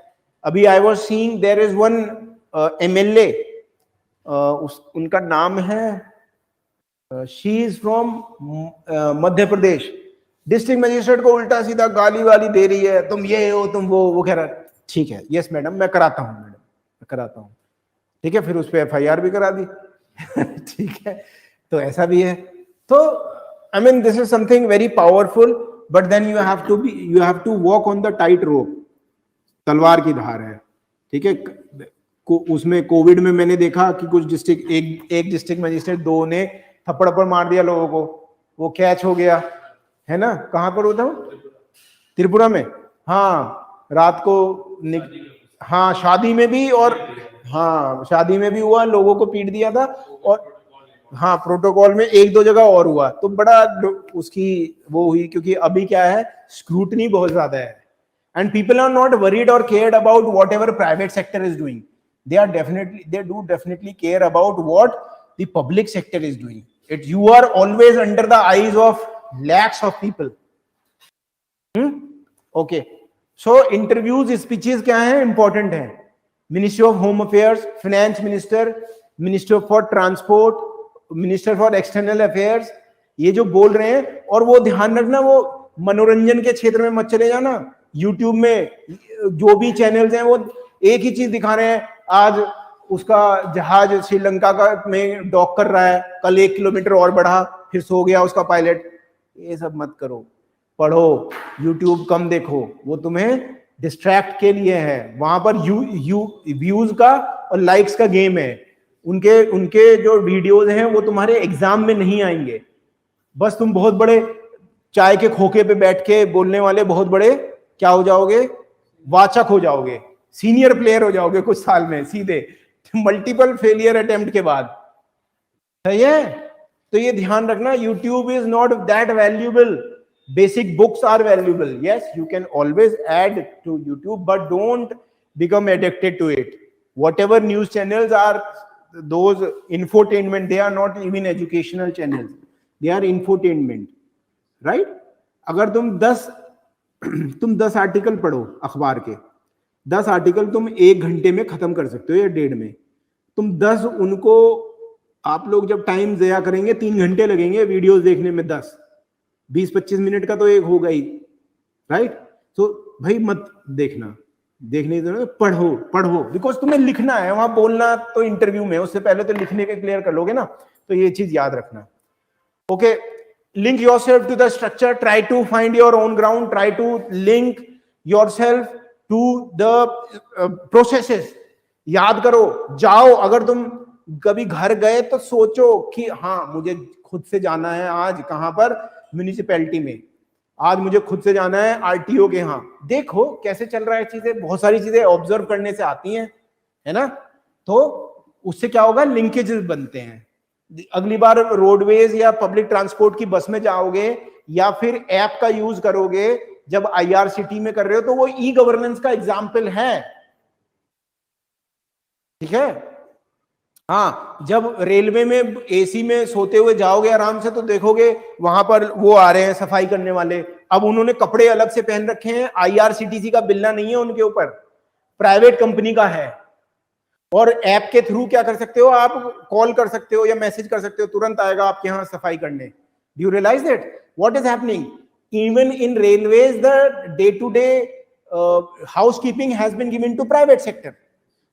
अभी I was seeing there is one MLA, उनका नाम है, she is from Madhya Pradesh, district magistrate को उल्टा सीधा गाली वाली दे रही है, तुम ये हो, तुम वो कह रहा। ठीक है, यस मैडम, मैं कराता हूँ, मैडम मैं कराता हूँ। ठीक है, फिर उस पर एफआईआर भी करा दी। ठीक है, तो ऐसा भी है। तो I mean this is something very powerful, but then you have to walk on the tight rope, तलवार की धार है। ठीक है, उसमें कोविड में मैंने देखा कि कुछ डिस्ट्रिक्ट, एक डिस्ट्रिक्ट मजिस्ट्रेट, दो ने थप्पड़ मार दिया लोगों को, वो कैच हो गया है ना। कहां पर होता हूँ, त्रिपुरा में, हाँ, रात को हाँ, शादी में भी, और हाँ, शादी में भी हुआ, लोगों को पीट दिया था, और हाँ, प्रोटोकॉल में एक दो जगह और हुआ, तो बड़ा उसकी वो हुई, क्योंकि अभी क्या है, स्क्रूटनी बहुत ज्यादा है, and people are not worried or cared about whatever private sector is doing. They do definitely care about what the public sector is doing. You are always under the eyes of lakhs of people. Okay, so interviews, speeches क्या है, important है। Ministry of Home Affairs, Finance Minister, Minister for Transport, Minister for External Affairs, ये जो बोल रहे हैं, और वो ध्यान रखना, वो मनोरंजन के क्षेत्र में मत चले जाना। YouTube में जो भी चैनल्स हैं वो एक ही चीज दिखा रहे हैं, आज उसका जहाज श्रीलंका का में डॉक कर रहा है, कल 1 किलोमीटर और बढ़ा, फिर सो गया उसका पायलट। ये सब मत करो, पढ़ो, YouTube कम देखो, वो तुम्हें डिस्ट्रैक्ट के लिए है। वहां पर व्यूज का और लाइक्स का गेम है। उनके जो वीडियोज हैं वो तुम्हारे एग्जाम में नहीं आएंगे। बस तुम बहुत बड़े चाय के खोखे पे बैठ के बोलने वाले बहुत बड़े क्या हो जाओगे, वाचक हो जाओगे, सीनियर प्लेयर हो जाओगे कुछ साल में सीधे, मल्टीपल फेलियर अटेम्प्ट के बाद। सही है, तो ये ध्यान रखना, YouTube is not that valuable, basic books are valuable. Yes, you can always add to YouTube, but don't become addicted to it. Whatever news channels are those infotainment, they are not even educational channels, they are infotainment, right? अगर तुम 10 article पढ़ो अखबार के, 10 article तुम 1 घंटे में खत्म कर सकते हो या 1.5 में। तुम 10 उनको, आप लोग जब टाइम ज़या करेंगे 3 घंटे लगेंगे वीडियोस देखने में, 10 20-25 मिनट का तो एक होगा ही, राइट? तो भाई मत देखना, देखने तो पढ़ो, बिकॉज तुम्हें लिखना है, वहां बोलना तो इंटरव्यू में, उससे पहले तो लिखने के क्लियर कर लोगे ना, तो ये चीज याद रखना। Okay, link yourself to the structure, try to find your own ground, try to link yourself to the processes. याद करो, जाओ, अगर तुम कभी घर गए तो सोचो कि हाँ मुझे खुद से जाना है आज कहां पर, म्यूनिसिपैलिटी में, आज मुझे खुद से जाना है आरटीओ के यहाँ, देखो कैसे चल रहा है चीजें, बहुत सारी चीजें ऑब्जर्व करने से आती हैं, है ना, तो उससे क्या होगा, लिंकेजेस बनते हैं। अगली बार रोडवेज या पब्लिक ट्रांसपोर्ट की बस में जाओगे या फिर ऐप का यूज करोगे जब आईआरसीटी में कर रहे हो, तो वो ई गवर्नेंस का एग्जाम्पल है, ठीक है। हाँ, जब रेलवे में एसी में सोते हुए जाओगे आराम से तो देखोगे वहां पर वो आ रहे हैं सफाई करने वाले, अब उन्होंने कपड़े अलग से पहन रखे हैं, आईआरसीटीसी का बिल्ला नहीं है उनके ऊपर, प्राइवेट कंपनी का है, और ऐप के थ्रू क्या कर सकते हो, आप कॉल कर सकते हो या मैसेज कर सकते हो, तुरंत आएगा आपके यहाँ सफाई करने। Do you realize that what is happening even in railways, the day to day housekeeping has been given to private sector,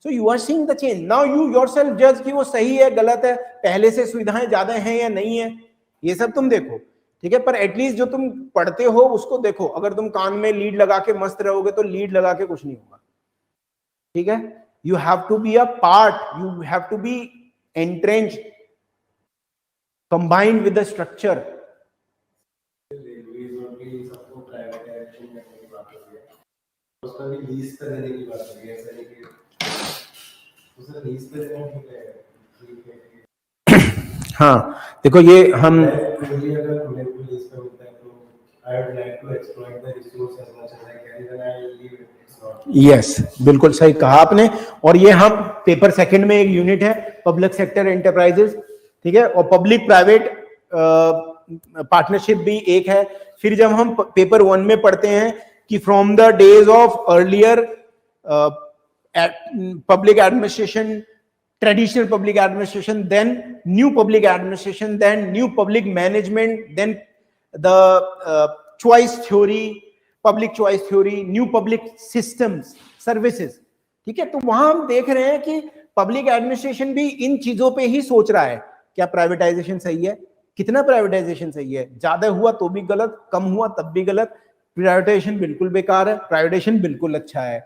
so you are seeing the change. Now you yourself जज कि वो सही है गलत है, पहले से सुविधाएं ज्यादा हैं या नहीं है, ये सब तुम देखो, ठीक है, पर एटलीस्ट जो तुम पढ़ते हो उसको देखो। अगर तुम कान में लीड लगा के मस्त रहोगे तो लीड लगा के कुछ नहीं होगा, ठीक है। You have to be a part, you have to be entrenched, combined with the structure. उसका भी लीज पे देने की बात हो रही है, ऐसा नहीं कि उसे लीज पे देना ठीक है। हाँ देखो, ये हम अगर मेरे को लीज पे मिलता है तो I would like to exploit the resource as much as I can, then I will leave it. Yes, बिल्कुल सही कहा आपने। और ये हम पेपर सेकंड में एक यूनिट है पब्लिक सेक्टर एंटरप्राइजेस, ठीक है, और पब्लिक प्राइवेट पार्टनरशिप भी एक है। फिर जब हम पेपर 1 में पढ़ते हैं कि from the days of earlier public administration, traditional public administration, then new public administration, then new public management, then the choice theory, public choice theory, new public systems, services, ठीक है। तो वहां हम देख रहे हैं कि पब्लिक एडमिनिस्ट्रेशन भी इन चीजों पे ही सोच रहा है, क्या प्राइवेटाइजेशन सही है, कितना प्राइवेटाइजेशन सही है, ज्यादा हुआ तो भी गलत, कम हुआ तब भी गलत, प्राइवेटाइजेशन बिल्कुल बेकार है, प्राइवेटाइजेशन बिल्कुल अच्छा है,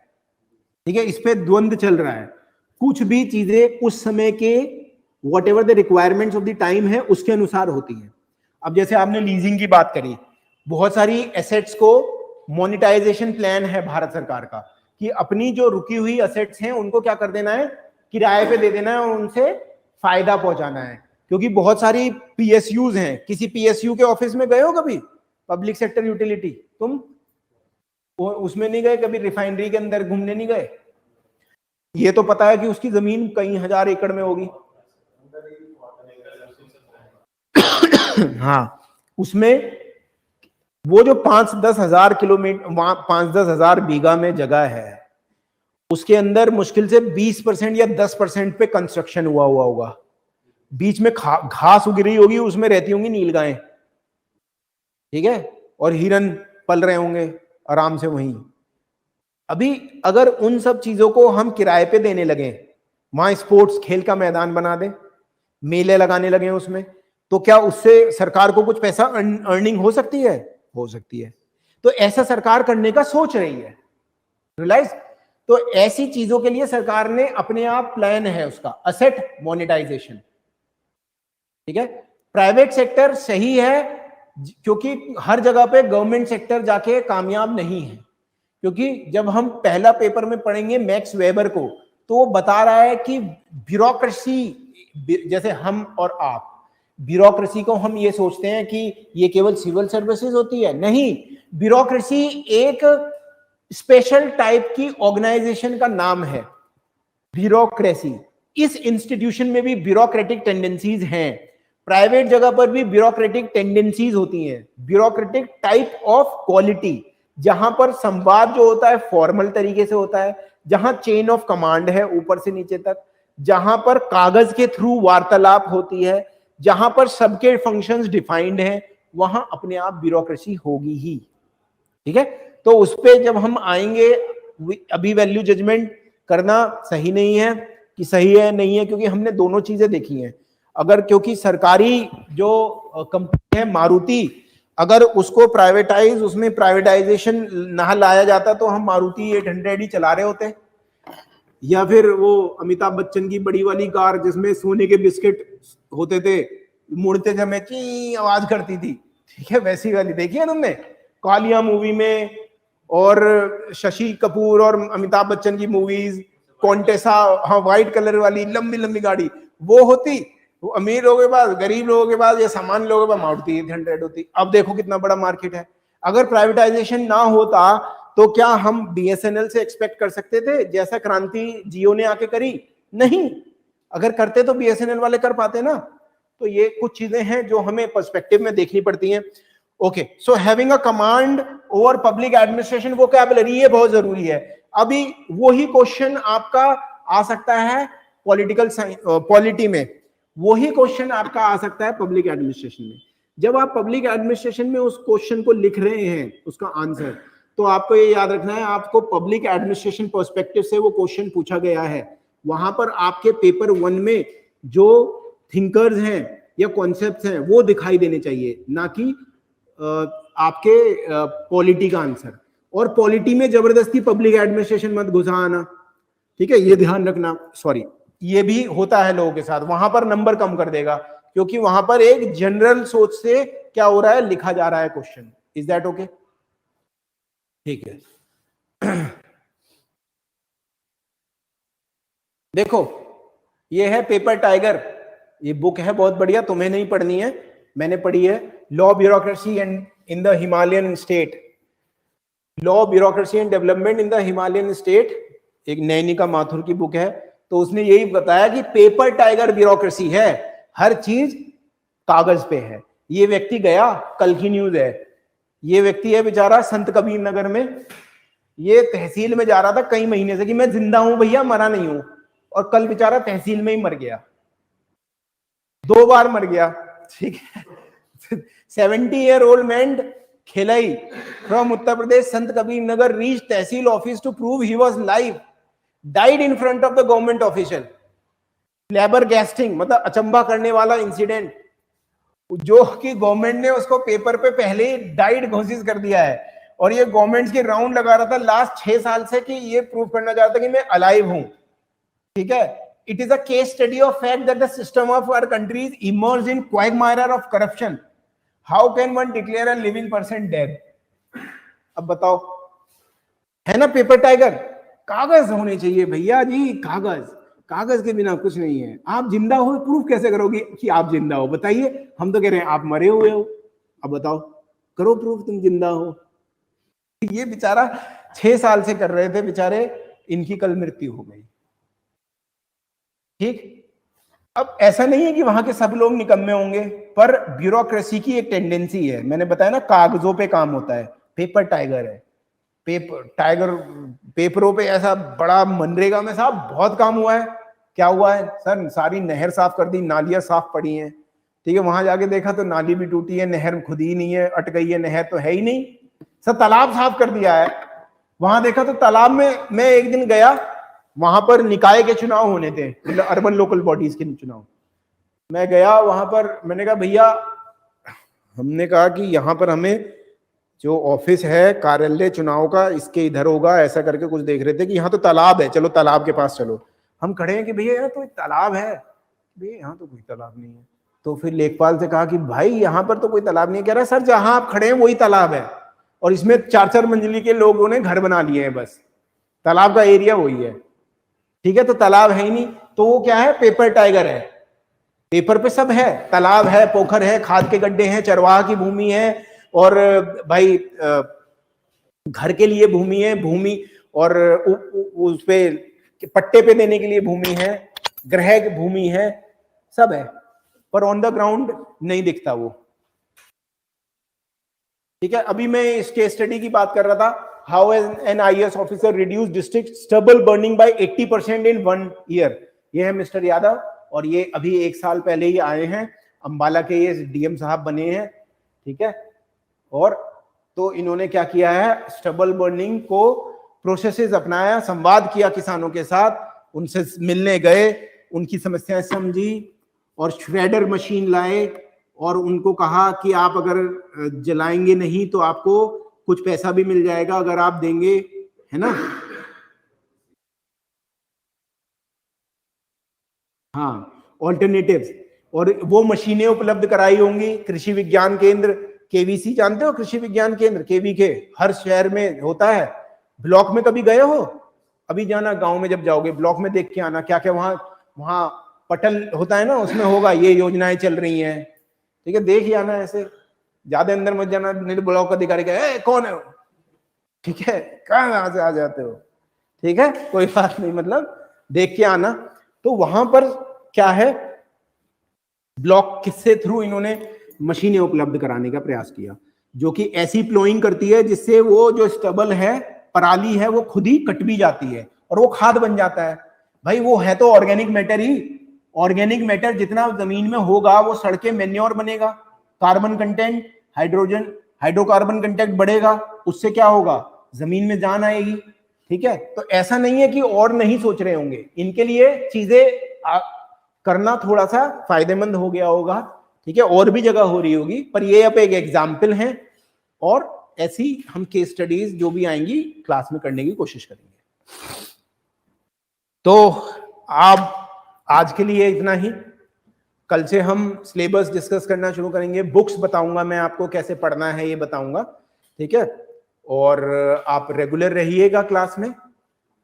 ठीक है। इस पे द्वंद्व चल रहा है। कुछ भी चीजें उस समय के what ever the requirements of the time है उसके अनुसार होती है। अब जैसे आपने लीजिंग की बात करी, बहुत सारी एसेट्स को मोनेटाइजेशन प्लान है भारत सरकार का कि अपनी जो रुकी हुई एसेट्स हैं उनको क्या कर देना है, किराए पे दे देना है और उनसे फायदा पहुंचाना है। क्योंकि बहुत सारी पीएसयूज हैं, किसी पीएसयू के ऑफिस में गए हो कभी, पब्लिक सेक्टर यूटिलिटी, तुम उसमें नहीं गए कभी, रिफाइनरी के अंदर घूमने नहीं गए, ये तो पता है कि उसकी जमीन कई हजार एकड़ में होगी। हाँ, उसमें वो जो 5-10 हजार किलोमीटर, वहां 5-10 हजार बीघा में जगह है, उसके अंदर मुश्किल से 20% या 10% पे कंस्ट्रक्शन हुआ होगा, बीच में घास उग रही होगी, उसमें रहती होंगी नीलगायें, ठीक है, और हिरन पल रहे होंगे आराम से वहीं। अभी अगर उन सब चीजों को हम किराए पे देने लगे, वहां स्पोर्ट्स खेल का मैदान बना दे, मेले लगाने लगे उसमें, तो क्या उससे सरकार को कुछ पैसा अर्निंग हो सकती है? हो सकती है। तो ऐसा सरकार करने का सोच रही है, रियलाइज। तो ऐसी चीजों के लिए सरकार ने अपने आप प्लान है उसका, असेट मोनेटाइजेशन, ठीक है। प्राइवेट सेक्टर सही है क्योंकि हर जगह पे गवर्नमेंट सेक्टर जाके कामयाब नहीं है, क्योंकि जब हम पहला पेपर में पढ़ेंगे मैक्स वेबर को, तो वो बता रहा है कि ब्यूरोक्रेसी, जैसे हम और आप, ब्यूरोक्रेसी को हम ये सोचते हैं कि ये केवल सिविल सर्विसेज होती है, नहीं, ब्यूरोक्रेसी एक स्पेशल टाइप की ऑर्गेनाइजेशन का नाम है, ब्यूरोक्रेसी। इस इंस्टीट्यूशन में भी ब्यूरोक्रेटिक टेंडेंसीज हैं, प्राइवेट जगह पर भी ब्यूरोक्रेटिक टेंडेंसीज होती हैं, ब्यूरोक्रेटिक टाइप ऑफ क्वालिटी, जहां पर संवाद जो होता है फॉर्मल तरीके से होता है, जहां चेन ऑफ कमांड है ऊपर से नीचे तक, जहां पर कागज के थ्रू वार्तालाप होती है, जहां पर सबके फंक्शंस डिफाइंड हैं, वहां अपने आप ब्यूरोक्रेसी होगी ही, ठीक है। तो उस पे जब हम आएंगे, अभी वैल्यू जजमेंट करना सही नहीं है कि सही है नहीं है, क्योंकि हमने दोनों चीजें देखी हैं। अगर क्योंकि सरकारी जो कंपनी है मारुति, अगर उसको प्राइवेटाइज, उसमें प्राइवेटाइजेशन ना लाया जाता तो हम मारुति 800 ही चला रहे होते, या फिर वो अमिताभ बच्चन की बड़ी वाली कार जिसमें सोने के बिस्किट होते थे, मुड़ते समय की आवाज करती थी, ठीक है, वैसी वाली देखी है तुमने कालिया मूवी में, और शशि कपूर और अमिताभ बच्चन की मूवीज, कॉन्टेसा, हाँ व्हाइट कलर वाली लंबी लंबी गाड़ी वो होती, वो अमीर लोगों के पास, गरीब लोगों के पास या सामान्य लोगों के पास मारुति 800 होती। अब देखो कितना बड़ा मार्केट है। अगर प्राइवेटाइजेशन ना होता तो क्या हम बीएसएनएल से एक्सपेक्ट कर सकते थे जैसा क्रांति जियो ने आके करी? नहीं। अगर करते तो बीएसएनएल वाले कर पाते ना। तो ये कुछ चीजें हैं जो हमें पर्सपेक्टिव में देखनी पड़ती हैं। Okay, so having a command over public administration vocabulary, ये बहुत जरूरी है। अभी वही क्वेश्चन आपका आ सकता है पॉलिटिकल पॉलिटी में, वही क्वेश्चन आपका आ सकता है पब्लिक एडमिनिस्ट्रेशन में। जब आप पब्लिक एडमिनिस्ट्रेशन में उस क्वेश्चन को लिख रहे हैं उसका आंसर, तो आपको ये याद रखना है आपको पब्लिक एडमिनिस्ट्रेशन पर्सपेक्टिव से वो क्वेश्चन पूछा गया है। वहां पर आपके पेपर 1 में जो थिंकर्स हैं या कॉन्सेप्ट्स हैं वो दिखाई देने चाहिए, ना कि आपके पॉलिटी का आंसर। और पॉलिटी में जबरदस्ती पब्लिक एडमिनिस्ट्रेशन मत घुसाना, ठीक है, ये ध्यान रखना। सॉरी, ये भी होता है लोगों के साथ, वहां पर नंबर कम कर देगा क्योंकि वहां पर एक जनरल सोच से क्या हो रहा है, लिखा जा रहा है क्वेश्चन। Is that okay? ठीक है। देखो ये है पेपर टाइगर, ये बुक है बहुत बढ़िया, तुम्हें नहीं पढ़नी है, मैंने पढ़ी है। Law bureaucracy and in the Himalayan state, law bureaucracy and development in the Himalayan state, एक नैनिका माथुर की बुक है। तो उसने यही बताया कि पेपर टाइगर ब्यूरोक्रेसी है, हर चीज कागज पे है। ये व्यक्ति गया, कल की न्यूज है, ये व्यक्ति है बेचारा संत कबीर नगर में, ये तहसील में जा रहा था कई महीने से कि मैं जिंदा हूं भैया, मरा नहीं हूं, और कल बेचारा तहसील में ही मर गया, 2 बार मर गया, ठीक है। 70-year-old man खिलाई from Uttar Pradesh Sant Kabir Nagar reach tehsil office to prove he was live, died in front of the government official. Flabbergasting मतलब अचंभा करने वाला इंसिडेंट, जो कि गवर्नमेंट ने उसको पेपर पे पहले ही डाइड घोषित कर दिया है, और ये गवर्नमेंट की राउंड लगा रहा था लास्ट 6 साल से कि ये प्रूव करना चाहता कि मैं अलाइव हूं, ठीक है। It is a case study of fact that the system of our country is immersed in quagmire of corruption. How can one declare a living person dead? अब बताओ, है ना पेपर टाइगर? कागज होने चाहिए भैया जी, कागज, कागज के बिना कुछ नहीं है। आप जिंदा हो, प्रूफ कैसे करोगे कि आप जिंदा हो? बताइए, हम तो कह रहे हैं आप मरे हुए हो, अब बताओ करो प्रूफ तुम जिंदा हो। ये बेचारा 6 साल से कर रहे थे बेचारे, इनकी कल मृत्यु हो गई, ठीक। अब ऐसा नहीं है कि वहां के सब लोग निकम्मे होंगे, पर ब्यूरोक्रेसी की एक टेंडेंसी है, मैंने बताया ना कागजों पे काम होता है, पेपर टाइगर है। पेपर टाइगर, पेपरों पे ऐसा बड़ा, मनरेगा में साहब बहुत काम हुआ है। क्या हुआ है सर? सारी नहर साफ कर दी, नालियां साफ पड़ी हैं, ठीक है। वहां जाके देखा तो नाली भी टूटी है, नहर खुद ही नहीं है, अट गई है, नहर तो है ही नहीं। सर तालाब साफ कर दिया है, वहां देखा तो तालाब में, मैं एक दिन गया, वहां पर निकाय के चुनाव होने थे, मतलब अर्बन लोकल बॉडीज के चुनाव। मैं गया वहां पर, मैंने कहा भैया, हमने कहा कि यहाँ पर हमें जो ऑफिस है कार्यालय चुनाव का, इसके इधर होगा, ऐसा करके कुछ देख रहे थे कि यहाँ तो तालाब है, चलो तालाब के पास चलो। हम खड़े हैं कि भैया यहाँ तो तालाब है, भैया यहाँ तो कोई तालाब नहीं है। तो फिर लेखपाल से कहा कि भाई यहाँ पर तो कोई तालाब नहीं है। कह रहा सर जहां आप खड़े हैं वही तालाब है, और इसमें 4-4 मंजिली के लोगों ने घर बना लिए हैं, बस तालाब का एरिया वही है, ठीक है। तो तालाब है ही नहीं, तो वो क्या है? पेपर टाइगर है। पेपर पे सब है, तालाब है, पोखर है, खाद के गड्ढे हैं, चरवाहा की भूमि है, और भाई घर के लिए भूमि है, भूमि और उस पे पट्टे पे देने के लिए भूमि है, ग्रह की भूमि है, सब है, पर ऑन द ग्राउंड नहीं दिखता वो, ठीक है। अभी मैं इस केस स्टडी की बात कर रहा था, how an IAS officer reduce district stubble burning by 80% in 1 year. ये है मिस्टर यादव, और ये अभी 1 साल पहले ही आए हैं, अंबाला के ये DM साहब बने हैं, ठीक है। और तो इन्होंने क्या किया है, स्टबल बर्निंग को प्रोसेसेस अपनाया, संवाद किया किसानों के साथ, उनसे मिलने गए, उनकी समस्याएं समझी, और श्रेडर मशीन लाए और उनको कहा कि आप अगर जलाएंगे नहीं तो आपको कुछ पैसा भी मिल जाएगा अगर आप देंगे, है ना। हाँ, ऑल्टरनेटिव्स। और वो मशीनें उपलब्ध कराई होंगी। कृषि विज्ञान केंद्र, केवीसी जानते हो, कृषि विज्ञान केंद्र केवीके हर शहर में होता है। ब्लॉक में कभी गए हो? अभी जाना, गांव में जब जाओगे ब्लॉक में देख के आना क्या क्या वहां वहां पटल होता है ना, उसमें होगा ये योजनाएं चल रही हैं, ठीक है, देख ही आना। ऐसे ज्यादा अंदर मत जाना, नहीं तो ब्लॉक अधिकारी का कौन है, ठीक है, कहां से आ जाते हो, ठीक है, कोई बात नहीं, मतलब देख के आना। तो वहां पर क्या है, ब्लॉक किससे थ्रू इन्होंने मशीनें उपलब्ध कराने का प्रयास किया, जो कि ऐसी प्लोइंग करती है जिससे वो जो स्टबल है, पराली है, वो खुद ही कट भी जाती है और वो खाद बन जाता है। भाई वो है तो ऑर्गेनिक मैटर ही, ऑर्गेनिक मैटर जितना जमीन में होगा वो सड़ के मेन्योर बनेगा, carbon content, hydrogen, hydrocarbon content बढ़ेगा, उससे क्या होगा, जमीन में जान आएगी, ठीक है। तो ऐसा नहीं है कि और नहीं सोच रहे होंगे, इनके लिए चीजें करना थोड़ा सा फायदेमंद हो गया होगा, ठीक है, और भी जगह हो रही होगी, पर ये अब एक एग्जाम्पल है और ऐसी हम केस स्टडीज जो भी आएंगी क्लास में करने की कोशिश करेंगे। तो आप आज के लिए इतना ही, कल से हम सिलेबस डिस्कस करना शुरू करेंगे, बुक्स बताऊंगा मैं आपको कैसे पढ़ना है, ये बताऊंगा, ठीक है। और आप रेगुलर रहिएगा क्लास में,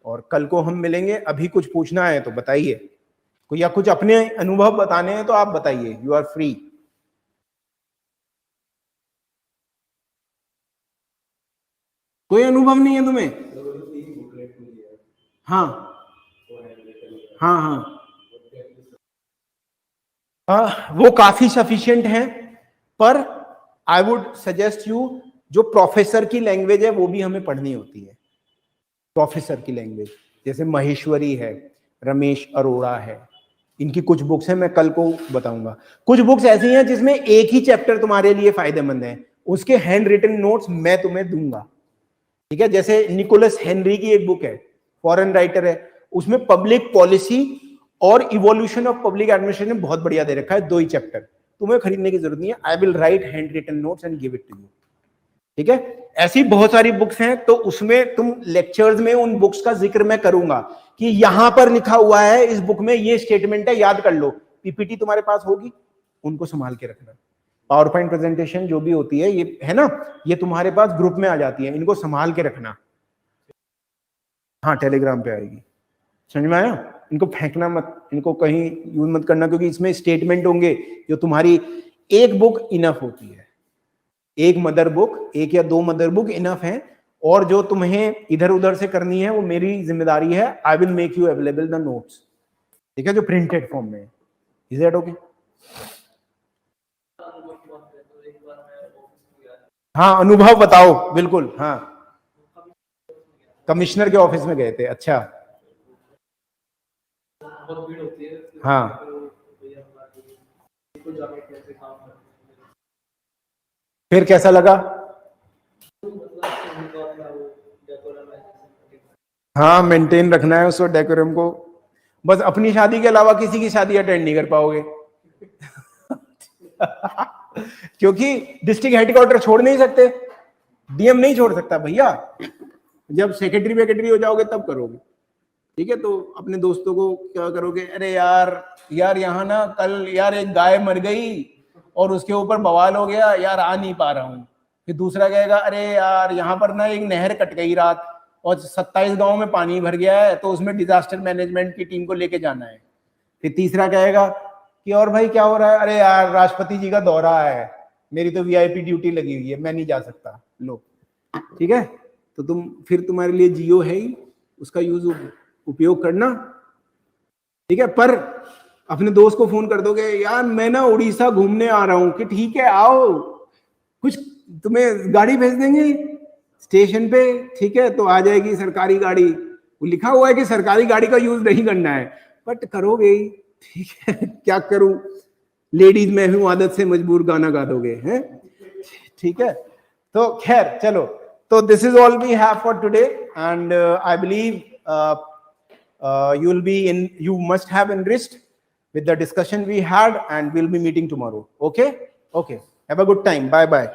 और कल को हम मिलेंगे। अभी कुछ पूछना है तो बताइए, कोई या कुछ अपने अनुभव बताने हैं तो आप बताइए, यू आर फ्री। कोई अनुभव नहीं है तुम्हें? हाँ हाँ हाँ, वो काफी सफिशिएंट है, पर आई वुड सजेस्ट यू जो प्रोफेसर की लैंग्वेज है वो भी हमें पढ़नी होती है। प्रोफेसर की लैंग्वेज जैसे महेश्वरी है, रमेश अरोड़ा है, इनकी कुछ बुक्स हैं, मैं कल को बताऊंगा। कुछ बुक्स ऐसी हैं जिसमें एक ही चैप्टर तुम्हारे लिए फायदेमंद है, उसके हैंड रिटन नोट्स मैं तुम्हें दूंगा, ठीक है। जैसे निकोलस हेनरी की एक बुक है, फॉरेन राइटर है, उसमें पब्लिक पॉलिसी और इवोल्यूशन ऑफ पब्लिक एडमिनिस्ट्रेशन बहुत बढ़िया दे रखा है, 2 ही चैप्टर, तुम्हें खरीदने की जरूरत नहीं है। I will write hand written notes and give it to you, ठीक है। ऐसी बहुत सारी बुक्स हैं, तो उसमें तुम लेक्चर्स में उन बुक्स का जिक्र मैं करूंगा कि यहां पर लिखा हुआ है, इस बुक में ये स्टेटमेंट है, याद कर लो। पीपीटी तुम्हारे पास होगी, उनको संभाल के रखना। पावर पॉइंट प्रेजेंटेशन जो भी होती है, ये है ना, ये तुम्हारे पास ग्रुप में आ जाती है, इनको संभाल के रखना। हाँ, टेलीग्राम पे आएगी, समझ में आया। इनको फेंकना मत, इनको कहीं यूज मत करना, क्योंकि इसमें स्टेटमेंट होंगे जो तुम्हारी एक बुक इनफ होती है, एक मदर बुक, 1 या 2 मदर बुक इनफ है, और जो तुम्हें इधर उधर से करनी है वो मेरी जिम्मेदारी है। I will make you available the notes, ठीक है, जो प्रिंटेड फॉर्म में है। Is that okay? हाँ, अनुभव बताओ, बिल्कुल। हाँ, कमिश्नर के ऑफिस में गए थे, अच्छा, बहुत भीड़ होती है। हाँ, फिर कैसा लगा? हाँ, मेंटेन रखना है उसको, डेकोरम को। बस अपनी शादी के अलावा किसी की शादी अटेंड नहीं कर पाओगे क्योंकि डिस्ट्रिक्ट हेडक्वार्टर छोड़ नहीं सकते, डीएम नहीं छोड़ सकता भैया, जब सेक्रेटरी वेक्रेटरी हो जाओगे तब करोगे, ठीक है। तो अपने दोस्तों को क्या करोगे, अरे यार यहाँ ना कल यार एक गाय मर गई और उसके ऊपर बवाल हो गया यार, आ नहीं पा रहा हूँ। फिर दूसरा कहेगा, अरे यार यहाँ पर ना एक नहर कट गई रात और 27 गांव में पानी भर गया है, तो उसमें डिजास्टर मैनेजमेंट की टीम को लेके जाना है। फिर तीसरा कहेगा कि और भाई क्या हो रहा है, अरे यार राष्ट्रपति जी का दौरा है, मेरी तो वीआईपी ड्यूटी लगी हुई है, मैं नहीं जा सकता। लो, ठीक है, तो फिर तुम्हारे लिए जियो है ही, उसका यूज उपयोग करना, ठीक है। पर अपने दोस्त को फोन कर दोगे, यार मैं ना उड़ीसा घूमने आ रहा हूं, कि ठीक है आओ, कुछ तुम्हें गाड़ी भेज देंगे स्टेशन पे, ठीक है, तो आ जाएगी सरकारी गाड़ी, वो लिखा हुआ है कि सरकारी गाड़ी का यूज नहीं करना है, बट करोगे ही, ठीक है। क्या करूं, लेडीज में हूं आदत से मजबूर, गाना गा दोगे, हैं, ठीक है। तो खैर चलो, तो this is all we have for today, and I believe you must have enriched with the discussion we had, and we'll be meeting tomorrow. Okay? Okay. Have a good time. Bye bye.